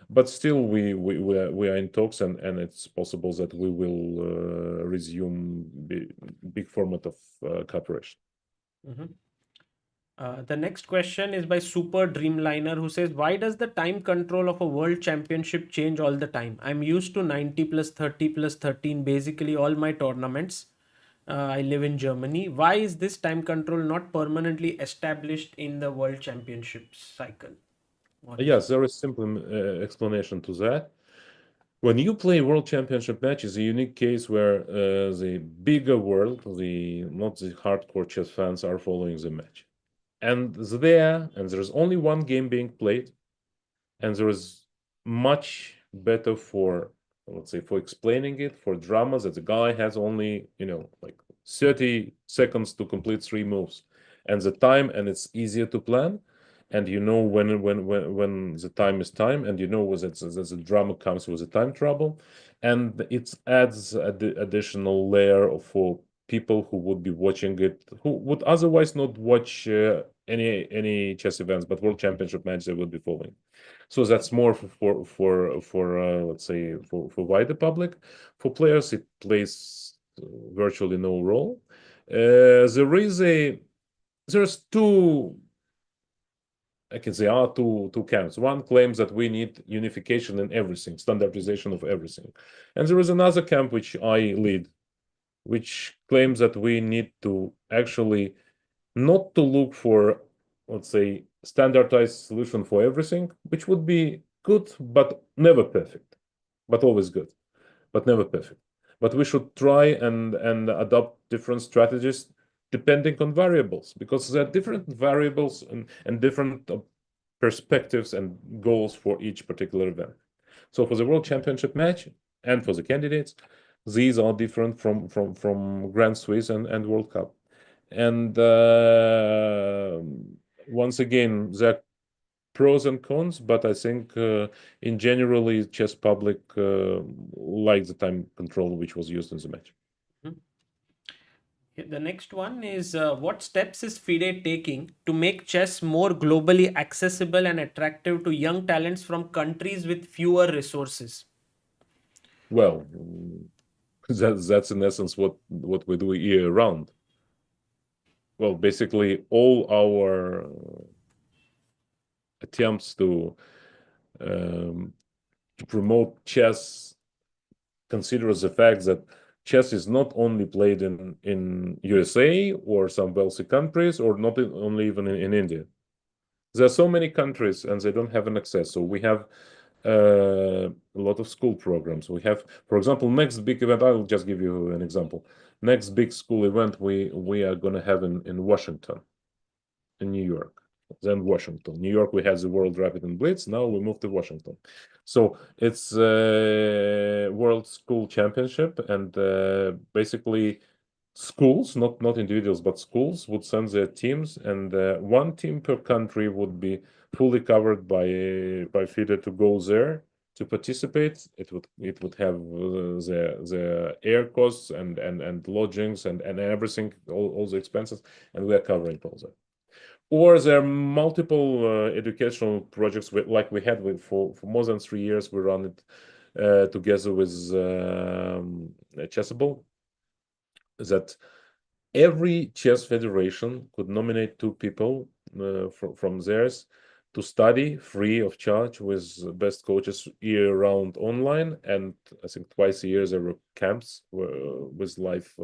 But still, we are in talks, and it's possible that we will resume big format of cooperation. Mm-hmm. The next question is by Super Dreamliner, who says, why does the time control of a world championship change all the time? I'm used to 90 plus 30 plus 13, basically all my tournaments. I live in Germany. Why is this time control not permanently established in the world championships cycle? Yes, there is simple explanation to that. When you play World Championship match, is a unique case where the bigger world, not the hardcore chess fans, are following the match. And there's only one game being played, and there is much better for, let's say, for explaining it, for drama, that the guy has only, like 30 seconds to complete three moves, and it's easier to plan, and when the time is time, and that the drama comes with the time trouble, and it adds additional layer for people who would be watching it, who would otherwise not watch any chess events, but World Championship match they would be following. So that's more for let's say for wider public. For players, it plays virtually no role. There's two, I can say, two camps. One claims that we need unification in everything, standardization of everything, and there is another camp which I lead, which claims that we need to actually not to look for, let's say, standardized solution for everything, which would be good, but never perfect, but always good, but never perfect. But we should try and adopt different strategies depending on variables, because there are different variables and different perspectives and goals for each particular event. So for the World Championship match and for the candidates, these are different from Grand Swiss and World Cup. And once again, there are pros and cons, but I think in generally, chess public likes the time control which was used in the match. The next one is what steps is FIDE taking to make chess more globally accessible and attractive to young talents from countries with fewer resources? Well, that's in essence what we do year round. Well, basically, all our attempts to promote chess considers the fact that chess is not only played in USA or some wealthy countries, or not only even in India. There are so many countries and they don't have an access. So we have a lot of school programs. We have, for example, next big event. I'll just give you an example. Next big school event we are going to have in Washington, in New York, then Washington. New York, we had the World Rapid and Blitz. Now we move to Washington. So it's a World School Championship, and basically schools, not individuals, but schools would send their teams, and one team per country would be fully covered by FIDE to go there to participate. It would have the air costs and lodgings and everything, all the expenses, and we are covering all that. Or there are multiple educational projects like we had for more than 3 years. We run it together with Chessable, that every chess federation could nominate two people from theirs to study free of charge with best coaches year-round online. And I think twice a year there were camps with live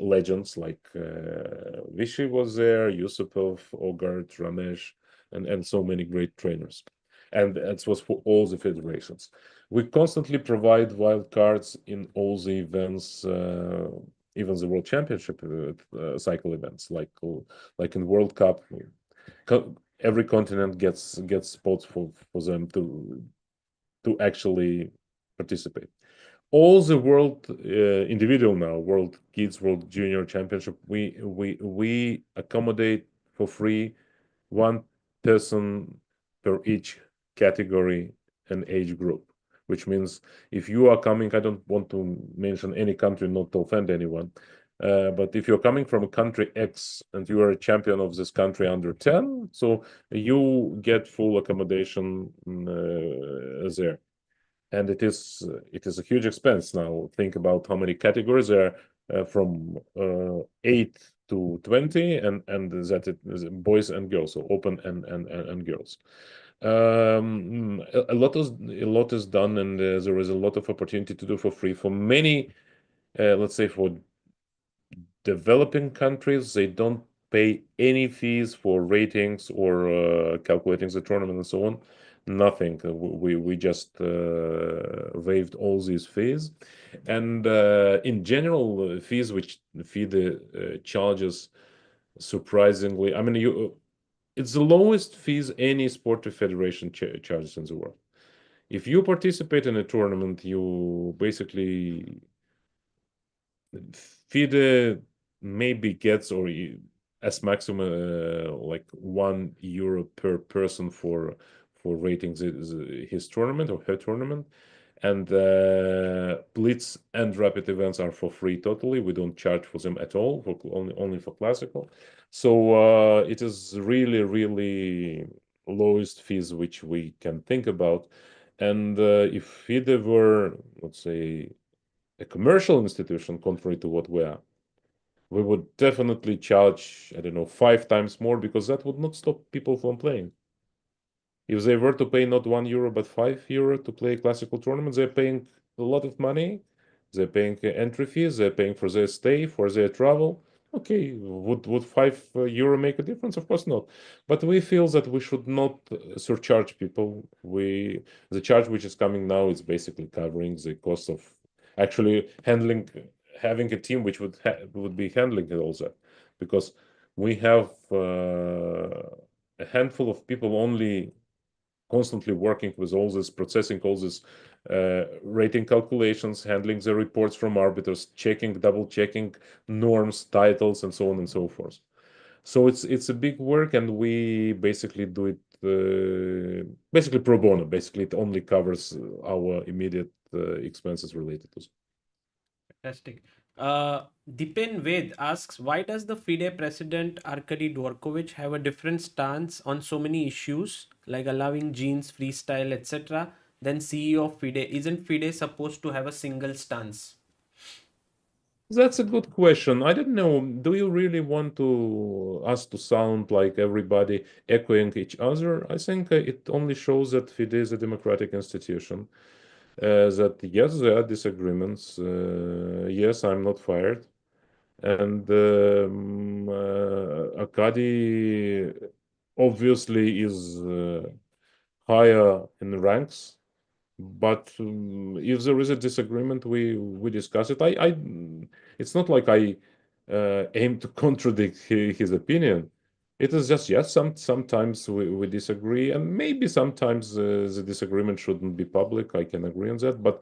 legends like Vishy was there, Yusupov, Ogard, Ramesh, and so many great trainers. And that was for all the federations. We constantly provide wild cards in all the events, even the World Championship cycle events, like in World Cup. Every continent gets spots for them to actually participate. All the world individual now, World Kids, World Junior Championship, we accommodate for free one person per each category and age group, which means if you are coming, I don't want to mention any country not to offend anyone, but if you're coming from a country X and you are a champion of this country under 10, so you get full accommodation there. And it is a huge expense now. Think about how many categories there are, from 8 to 20, and that it is boys and girls, so open and girls. A lot is done, and there is a lot of opportunity to do for free for many. Let's say for developing countries, they don't pay any fees for ratings or calculating the tournament and so on. Nothing. We just waived all these fees, and in general, fees which FIDE charges surprisingly. I mean, it's the lowest fees any sport federation charges in the world. If you participate in a tournament, you basically FIDE maybe gets or as maximum like €1 per person for rating his tournament or her tournament. And blitz and rapid events are for free totally. We don't charge for them at all, for only for classical. So it is really, really lowest fees which we can think about. And if FIDE were, let's say, a commercial institution, contrary to what we are, we would definitely charge, I don't know, 5 times more, because that would not stop people from playing. If they were to pay not €1 but €5 to play a classical tournament, they're paying a lot of money. They're paying entry fees. They're paying for their stay, for their travel. Okay, would €5 make a difference? Of course not. But we feel that we should not surcharge people. The charge which is coming now is basically covering the cost of actually having a team which would be handling all that, because we have a handful of people only constantly working with all this, processing all this rating calculations, handling the reports from arbiters, double checking norms, titles, and so on and so forth. So it's a big work, and we basically do it basically pro bono. Basically, it only covers our immediate expenses related to. Fantastic. Dipin Ved asks, why does the FIDE president Arkady Dvorkovich have a different stance on so many issues like allowing genes, freestyle, etc. than CEO of FIDE? Isn't FIDE supposed to have a single stance? That's a good question. I don't know. Do you really want us to sound like everybody echoing each other? I think it only shows that FIDE is a democratic institution. That yes, there are disagreements. Yes, I'm not fired. And Arkady obviously is higher in the ranks. But if there is a disagreement, we discuss it. It's not like I aim to contradict his opinion. It is just, yes, sometimes we disagree, and maybe sometimes the disagreement shouldn't be public. I can agree on that. But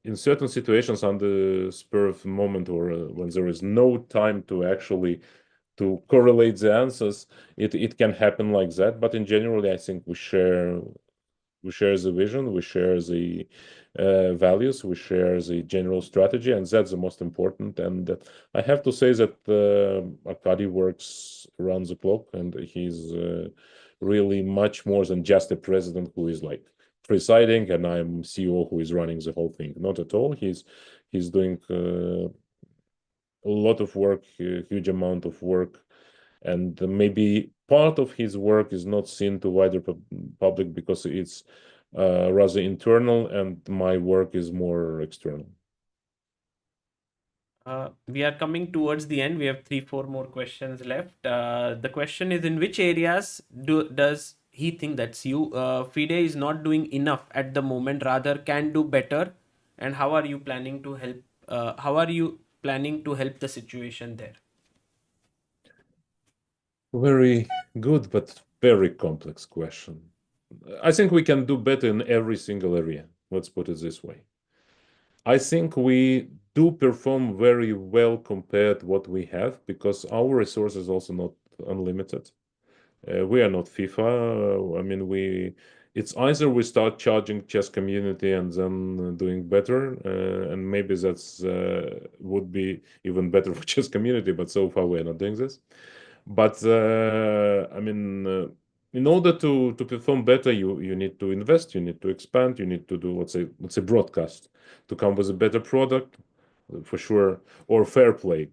in certain situations, on the spur of the moment, or when there is no time to actually to correlate the answers, it can happen like that. But in general, I think we share the vision, we share the values, we share the general strategy, and that's the most important. And I have to say that Arkady works around the clock, and he's really much more than just a president who is like presiding, and I'm CEO who is running the whole thing. Not at all. He's doing a lot of work, a huge amount of work, and maybe part of his work is not seen to wider public because it's rather internal, and my work is more external. We are coming towards the end. We have 3, 4 more questions left. The question is, in which areas does he think, that's you, FIDE is not doing enough at the moment, rather can do better, and how are you planning to help? How are you planning to help the situation there? Very good, but very complex question. I think we can do better in every single area. Let's put it this way. I think we do perform very well compared to what we have, because our resources also not unlimited. We are not FIFA. I mean, it's either we start charging chess community and then doing better, and maybe that's would be even better for chess community, but so far we're not doing this. But I mean, in order to perform better, you need to invest, you need to expand, you need to do, let's say broadcast, to come with a better product, for sure, or fair play.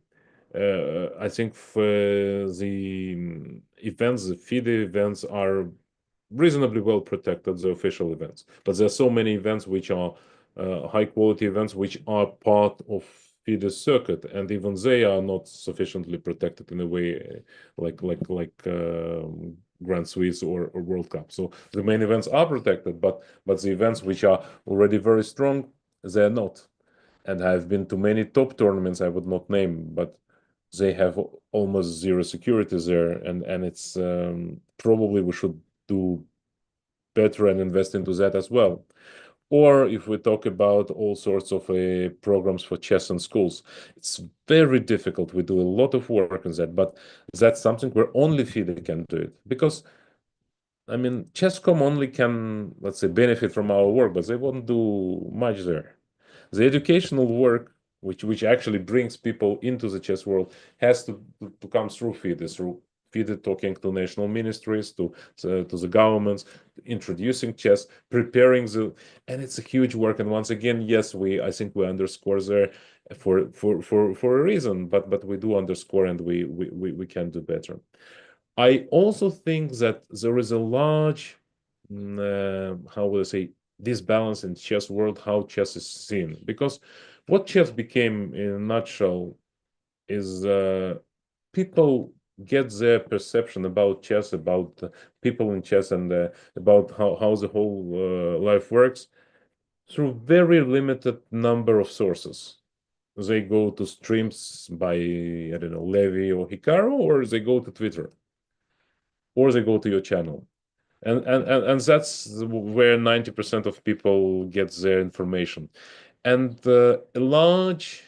I think for the events, the FIDE events are reasonably well protected, the official events. But there are so many events which are high quality events which are part of FIDE circuit, and even they are not sufficiently protected in a way like Grand Swiss or World Cup. So the main events are protected, but the events which are already very strong, they're not. And I've been to many top tournaments I would not name, but they have almost zero security there, and it's probably we should do better and invest into that as well. Or if we talk about all sorts of programs for chess in schools, it's very difficult. We do a lot of work on that, but that's something where only FIDE can do it. Because, I mean, Chesscom only can, let's say, benefit from our work, but they won't do much there. The educational work, which actually brings people into the chess world, has to come through FIDE talking to national ministries, to the governments, introducing chess, preparing and it's a huge work. And once again, yes, I think we underscore there for a reason, but we do underscore, and we can do better. I also think that there is a large, how will I say, disbalance in chess world, how chess is seen. Because what chess became in a nutshell is people get their perception about chess, about people in chess, and about how the whole life works through very limited number of sources. They go to streams by, I don't know, Levy or Hikaru, or they go to Twitter, or they go to your channel. And that's where 90% of people get their information. And large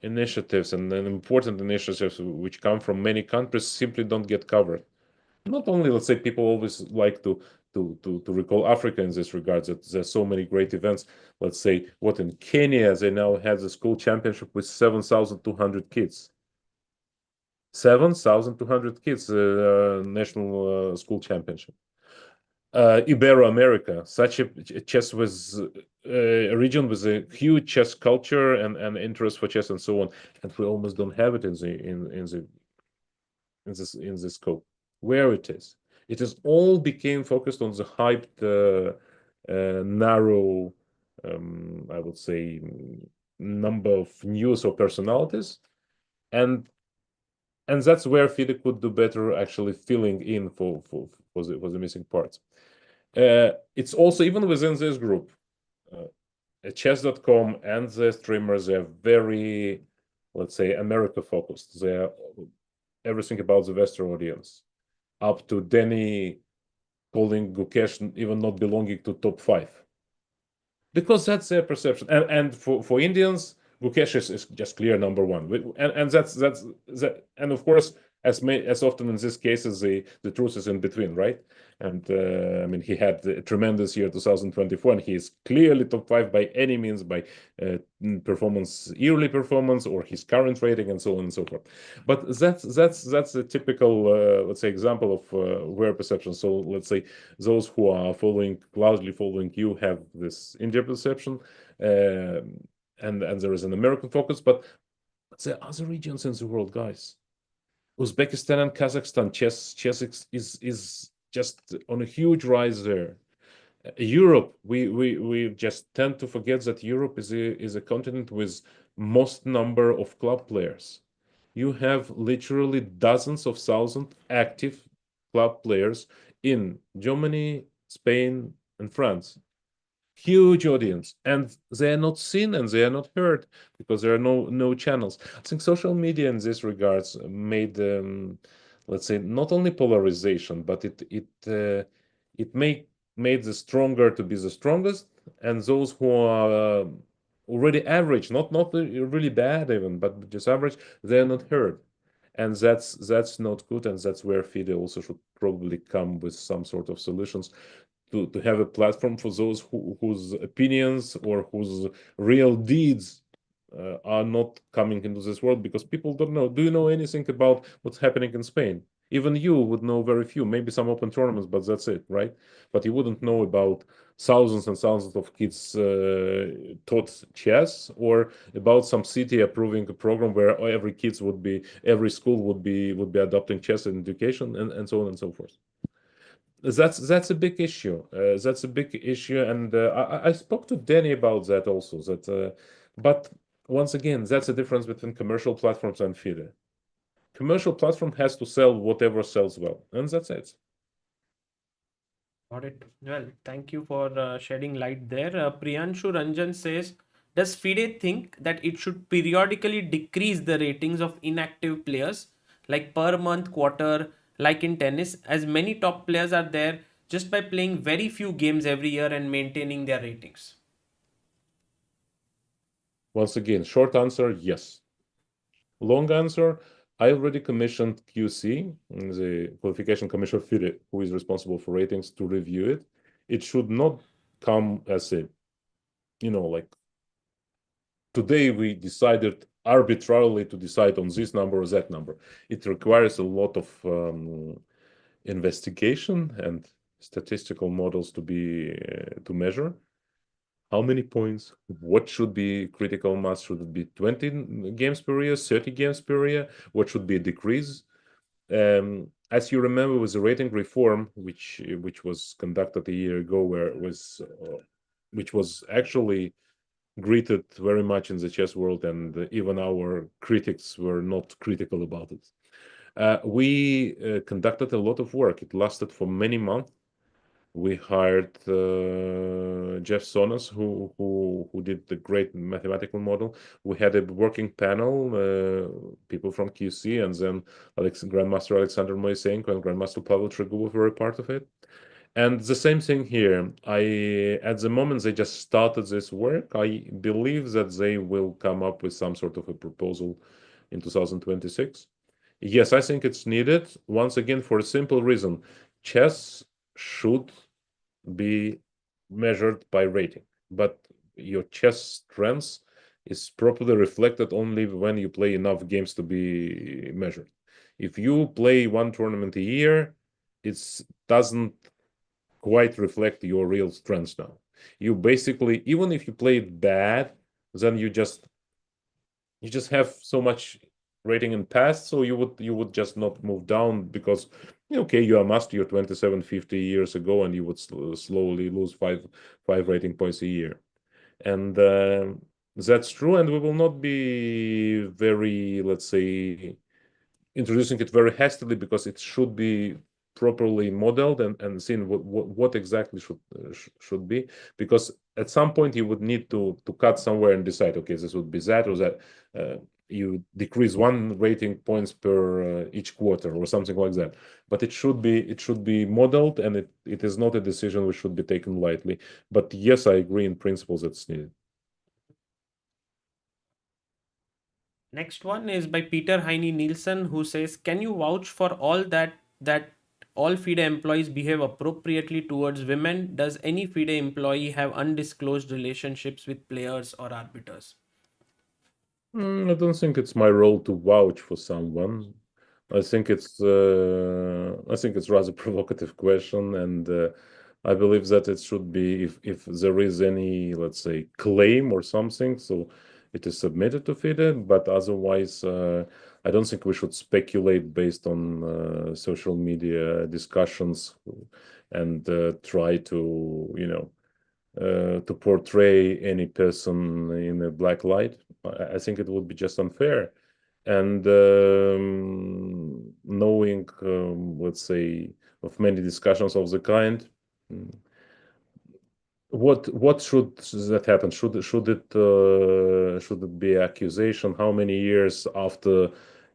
initiatives and important initiatives which come from many countries simply don't get covered. Not only, let's say, people always like to recall Africa in this regard, that there's so many great events. Let's say, what in Kenya, they now have the school championship with 7,200 kids. 7,200 kids, national school championship. Ibero-America, such a chess was a region with a huge chess culture and interest for chess and so on, and we almost don't have it in this scope. Where it is all became focused on the hyped, narrow, I would say, number of news or personalities, and that's where FIDE could do better, actually filling in for the missing parts. It's also, even within this group, chess.com and the streamers, they're very, let's say, America focused. They're everything about the Western audience, up to Denny calling Gukesh even not belonging to top 5, because that's their perception. And for Indians, Gukesh is just clear number 1. And that's that. And of course, as often in these cases, the truth is in between, right? And I mean, he had a tremendous year 2024, and he is clearly top 5 by any means, by performance, yearly performance, or his current rating, and so on and so forth. But that's a typical, let's say, example of where perception. So let's say those who are largely following you have this India perception, and there is an American focus, but there are other regions in the world, guys. Uzbekistan and Kazakhstan, chess is just on a huge rise there. Europe, we just tend to forget that Europe is a continent with most number of club players. You have literally dozens of thousands active club players in Germany, Spain, and France. Huge audience, and they are not seen and they are not heard because there are no channels. I think social media in this regards made, let's say, not only polarization, but it made the stronger to be the strongest, and those who are already average, not really bad even, but just average, they are not heard. And that's not good, and that's where FIDE also should probably come with some sort of solutions to have a platform for those whose opinions or whose real deeds are not coming into this world, because people don't know. Do you know anything about what's happening in Spain? Even you would know very few, maybe some open tournaments, but that's it, right? But you wouldn't know about thousands and thousands of kids taught chess, or about some city approving a program where every school would be adopting chess in education, and so on and so forth. That's a big issue. That's a big issue, and I spoke to Danny about that also. But once again, that's the difference between commercial platforms and FIDE. Commercial platform has to sell whatever sells well, and that's it. Got it. Well, thank you for shedding light there. Priyanshu Ranjan says, does FIDE think that it should periodically decrease the ratings of inactive players, like per month, quarter, like in tennis, as many top players are there just by playing very few games every year and maintaining their ratings? Once again, short answer, yes. Long answer, I already commissioned QC, the Qualification Commission FIDE, who is responsible for ratings, to review it. It should not come as a, like today we decided arbitrarily to decide on this number or that number. It requires a lot of investigation and statistical models to measure. How many points? What should be critical mass? Should it be 20 games per year, 30 games per year? What should be a decrease? As you remember, with the rating reform, which was conducted a year ago, which was actually greeted very much in the chess world, and even our critics were not critical about it. We conducted a lot of work. It lasted for many months. We hired Jeff Sonas, who did the great mathematical model. We had a working panel, people from QC, and then Grandmaster Alexander Moisenko and Grandmaster Pavel Trigubov were a part of it. And the same thing here. At the moment they just started this work, I believe that they will come up with some sort of a proposal in 2026. Yes, I think it's needed, once again, for a simple reason. Chess should be measured by rating, but your chess strength is properly reflected only when you play enough games to be measured. If you play one tournament a year, it doesn't quite reflect your real strengths now. You basically, even if you play it bad, then you just have so much rating in past, so you would just not move down, because okay, you amassed your 2750 years ago, and you would slowly lose five rating points a year. And that's true, and we will not be very, let's say, introducing it very hastily, because it should be properly modeled and seen what exactly should be, because at some point you would need to cut somewhere and decide, okay, this would be that or that. You decrease one rating points per each quarter or something like that, but it should be modeled, and it is not a decision which should be taken lightly. But yes, I agree in principle that's needed. Next one is by Peter Heine Nielsen, who says, can you vouch for all that all FIDE employees behave appropriately towards women? Does any FIDE employee have undisclosed relationships with players or arbiters? I don't think it's my role to vouch for someone. I think it's rather provocative question, and I believe that it should be, if there is any, let's say, claim or something, so it is submitted to FIDE. But otherwise, I don't think we should speculate based on social media discussions and try to portray any person in a black light. I think it would be just unfair. And knowing, let's say, of many discussions of the kind, what should that happen? Should it be accusation? How many years after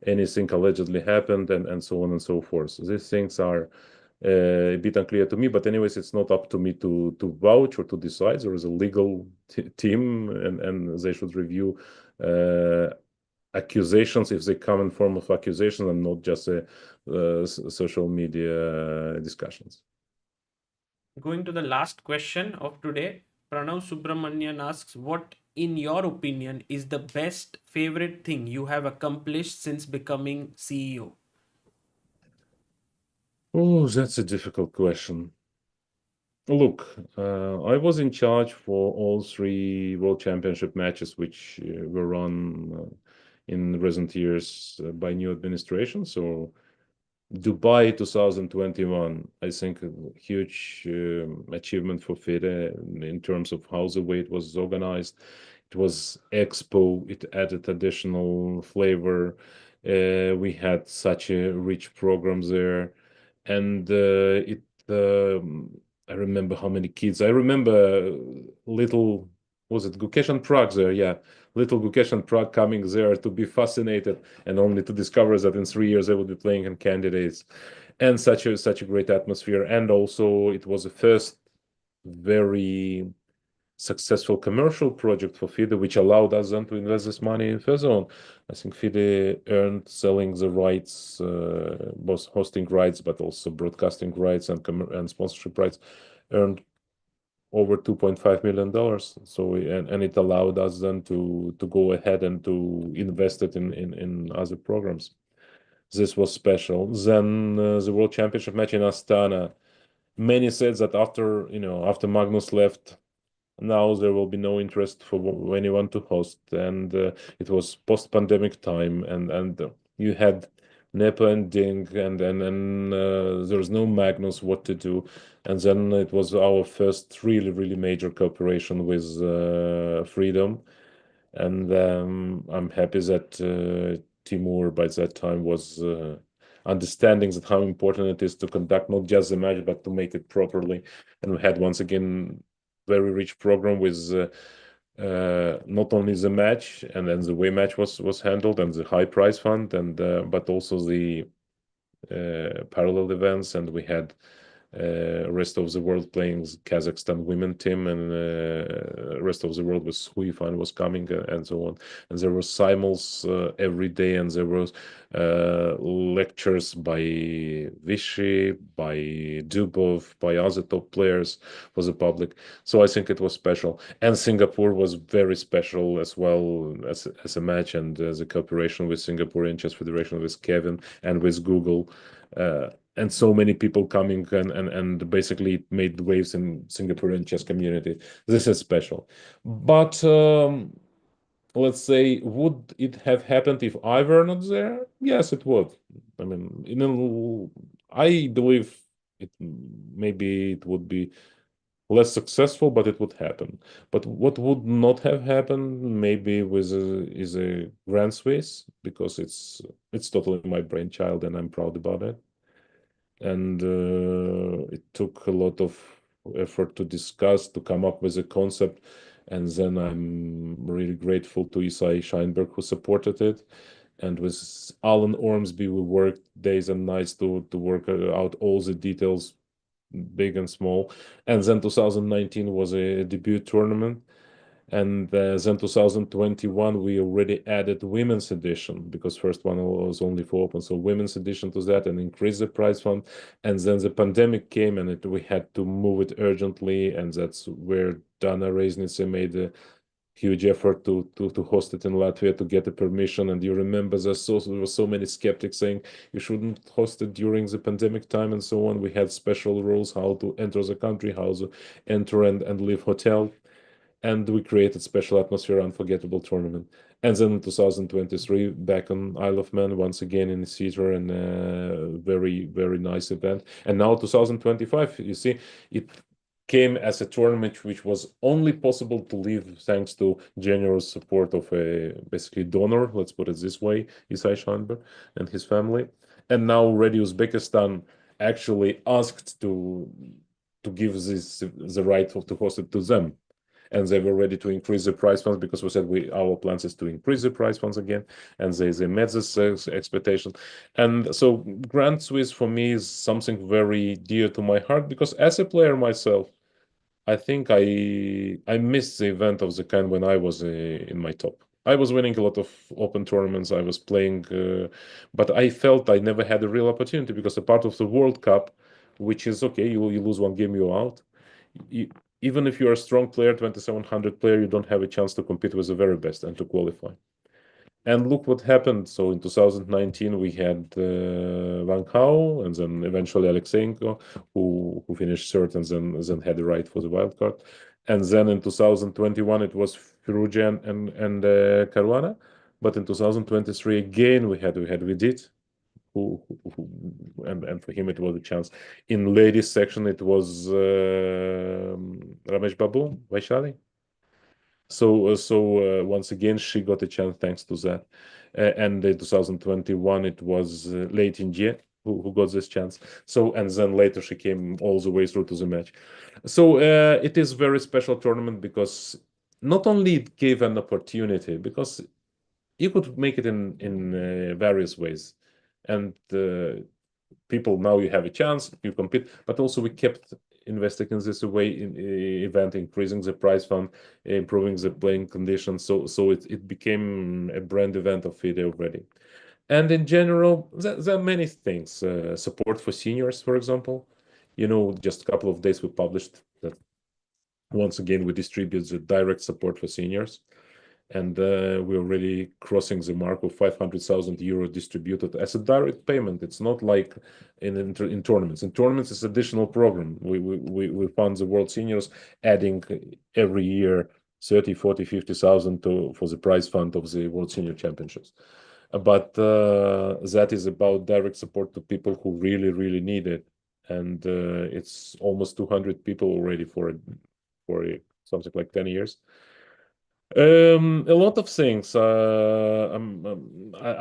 anything allegedly happened, and so on and so forth? These things are a bit unclear to me, but anyways, it's not up to me to vouch or to decide. There is a legal team, and they should review accusations if they come in form of accusation and not just social media discussions. Going to the last question of today, Pranav Subramanian asks, what, in your opinion, is the best favorite thing you have accomplished since becoming CEO? Oh, that's a difficult question. Look, I was in charge for all three World Championship matches, which were run in recent years by new administration. So Dubai 2021, I think a huge achievement for FIDE in terms of how the way it was organized. It was expo, it added additional flavor. We had such a rich program there. And I remember how many kids. I remember little, was it Gukesh and Prague there? Yeah, little Gukesh and Prague coming there to be fascinated and only to discover that in 3 years they would be playing in candidates, and such a great atmosphere. And also it was the first very successful commercial project for FIDE, which allowed us then to invest this money in further on. I think FIDE earned selling the rights, both hosting rights, but also broadcasting rights and sponsorship rights, earned over $2.5 million. So and it allowed us then to go ahead and to invest it in other programs. This was special. Then the World Championship match in Astana. Many said that after Magnus left, now there will be no interest for anyone to host, and it was post-pandemic time, and you had Nepa and Ding, and there was no Magnus what to do, and then it was our first really major cooperation with Freedom, and I'm happy that Timur by that time was understanding that how important it is to conduct not just the match but to make it properly, and we had once again very rich program with not only the match and then the way match was handled and the high prize fund and but also the parallel events, and we had rest of the world playing Kazakhstan women team, and rest of the world with Huifan was coming and so on. And there were simuls every day, and there was lectures by Vishy, by Dubov, by other top players for the public. So I think it was special. And Singapore was very special as well as a match, and the cooperation with Singaporean Chess Federation, with Kevin and with Google. And so many people coming and basically it made waves in Singaporean chess community. This is special. But let's say, would it have happened if I were not there? Yes, it would. I mean, I believe maybe it would be less successful, but it would happen. But what would not have happened maybe is a Grand Swiss, because it's totally my brainchild and I'm proud about it. And it took a lot of effort to discuss, to come up with a concept. And then I'm really grateful to Isai Scheinberg who supported it. And with Alan Ormsby, we worked days and nights to work out all the details, big and small. And then 2019 was a debut tournament. And then 2021, we already added women's edition, because first one was only for open. So women's edition to that and increase the prize fund. And then the pandemic came and we had to move it urgently. And that's where Dana Reisnitsa made a huge effort to host it in Latvia, to get the permission. And you remember there were so many skeptics saying you shouldn't host it during the pandemic time and so on. We had special rules how to enter the country, how to enter and leave hotel, and we created special atmosphere, unforgettable tournament. And then in 2023, back on Isle of Man, once again in the theater, and a very nice event. And now 2025, you see, it came as a tournament which was only possible to live thanks to generous support of a basically donor, let's put it this way, Isai Shanber and his family. And now already Uzbekistan actually asked to give this the right to host it to them, and they were ready to increase the prize funds, because we said our plans is to increase the prize funds again, and they met this expectation. And so Grand Swiss for me is something very dear to my heart, because as a player myself, I think I missed the event of the kind when I was in my top. I was winning a lot of open tournaments. I was playing, but I felt I never had a real opportunity, because a part of the World Cup, which is okay, you lose one game, you're out. You, even if you're a strong player, 2700 player, you don't have a chance to compete with the very best and to qualify. And look what happened. So in 2019, we had Van Gaal and then eventually Alexeyenko, who finished third and then had the right for the wild card. And then in 2021, it was Firouzja and Caruana. But in 2023 again, we had Vidit, and for him it was a chance. In ladies section, it was Ramesh Babu, Vaishali. So once again, she got a chance thanks to that. And in 2021, it was Lei Tingjie who got this chance. So and then later she came all the way through to the match. So it is very special tournament because not only it gave an opportunity, because you could make it in various ways, and people, now you have a chance, you compete, but also we kept investing in this way in event, increasing the prize fund, improving the playing conditions. So it became a brand event of FIDE already. And in general, there are many things. Support for seniors, for example. Just a couple of days we published that once again we distribute the direct support for seniors, and we're already crossing the mark of 500,000 euro distributed as a direct payment. It's not like in tournaments. In tournaments, it's additional program. We fund the world seniors, adding every year 30, 40, 50,000 for the prize fund of the world senior championships. But that is about direct support to people who really, really need it. And it's almost 200 people already for something like 10 years. A lot of things. I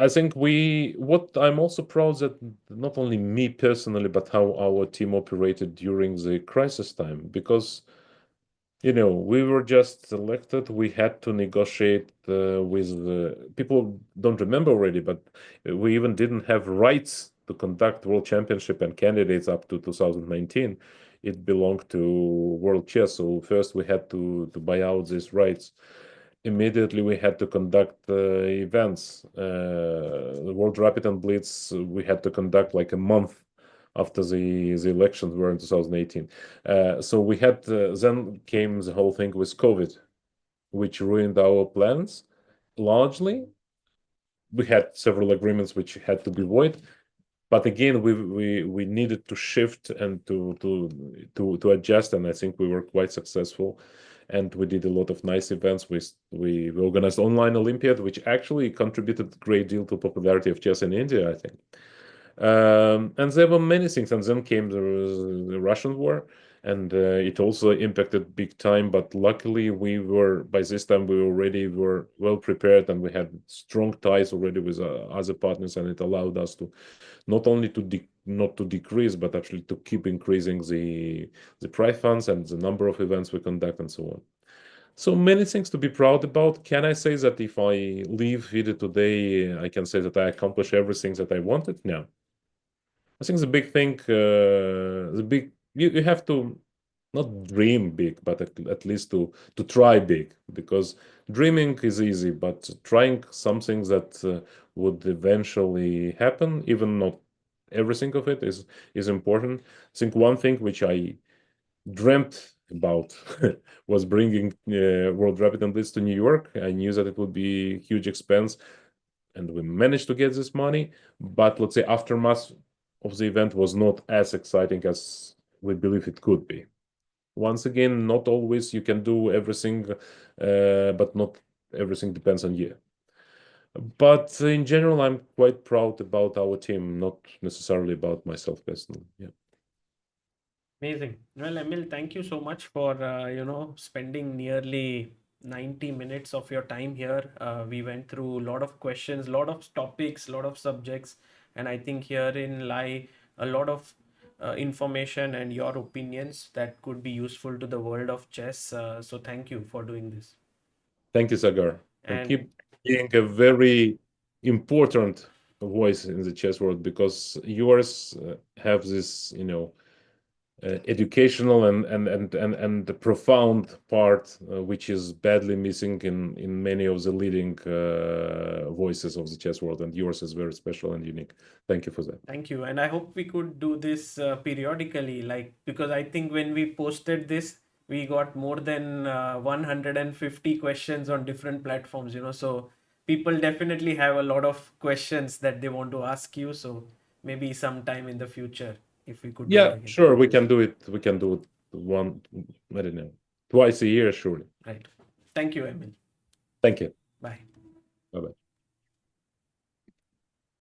think what I'm also proud that not only me personally, but how our team operated during the crisis time, because we were just selected. We had to negotiate with people don't remember already, but we even didn't have rights to conduct World Championship and candidates up to 2019. It belonged to World Chess. So first we had to buy out these rights. Immediately we had to conduct events. The World Rapid and Blitz we had to conduct like a month after the elections were in 2018. So we had then came the whole thing with COVID, which ruined our plans largely. We had several agreements which had to be void, but again we needed to shift and to adjust, and I think we were quite successful. And we did a lot of nice events. We organized online Olympiad, which actually contributed a great deal to popularity of chess in India, I think. And there were many things, and then came the Russian war, and it also impacted big time. But luckily, by this time we already were well prepared, and we had strong ties already with other partners, and it allowed us to not only not to decrease, but actually to keep increasing the prize funds and the number of events we conduct and so on. So many things to be proud about. Can I say that if I leave FIDE today, I can say that I accomplished everything that I wanted? No. I think the big thing, you have to not dream big, but at least to try big, because dreaming is easy, but trying something that would eventually happen, even not everything of it is important. I think one thing which I dreamt about was bringing World Rapid and Blitz to New York. I knew that it would be a huge expense, and we managed to get this money. But let's say aftermath of the event was not as exciting as we believe it could be. Once again, not always you can do everything, but not everything depends on you. But in general, I'm quite proud about our team, not necessarily about myself personally. Yeah. Amazing. Well, Emil, thank you so much for spending nearly 90 minutes of your time here. We went through a lot of questions, a lot of topics, a lot of subjects, and I think herein lie a lot of information and your opinions that could be useful to the world of chess. So thank you for doing this. Thank you, Sagar, and And keep being a very important voice in the chess world, because yours have this, educational and the profound part, which is badly missing in many of the leading voices of the chess world, and yours is very special and unique. Thank you for that. thank you. And I hope we could do this periodically, like, because I think when we posted this, we got more than 150 questions on different platforms, so people definitely have a lot of questions that they want to ask you. So maybe sometime in the future, if we could do it Yeah, again. sure, we can do it. We can do it I don't know, twice a year, surely. Right. Thank you, Emil. Thank you. Bye. Bye-bye.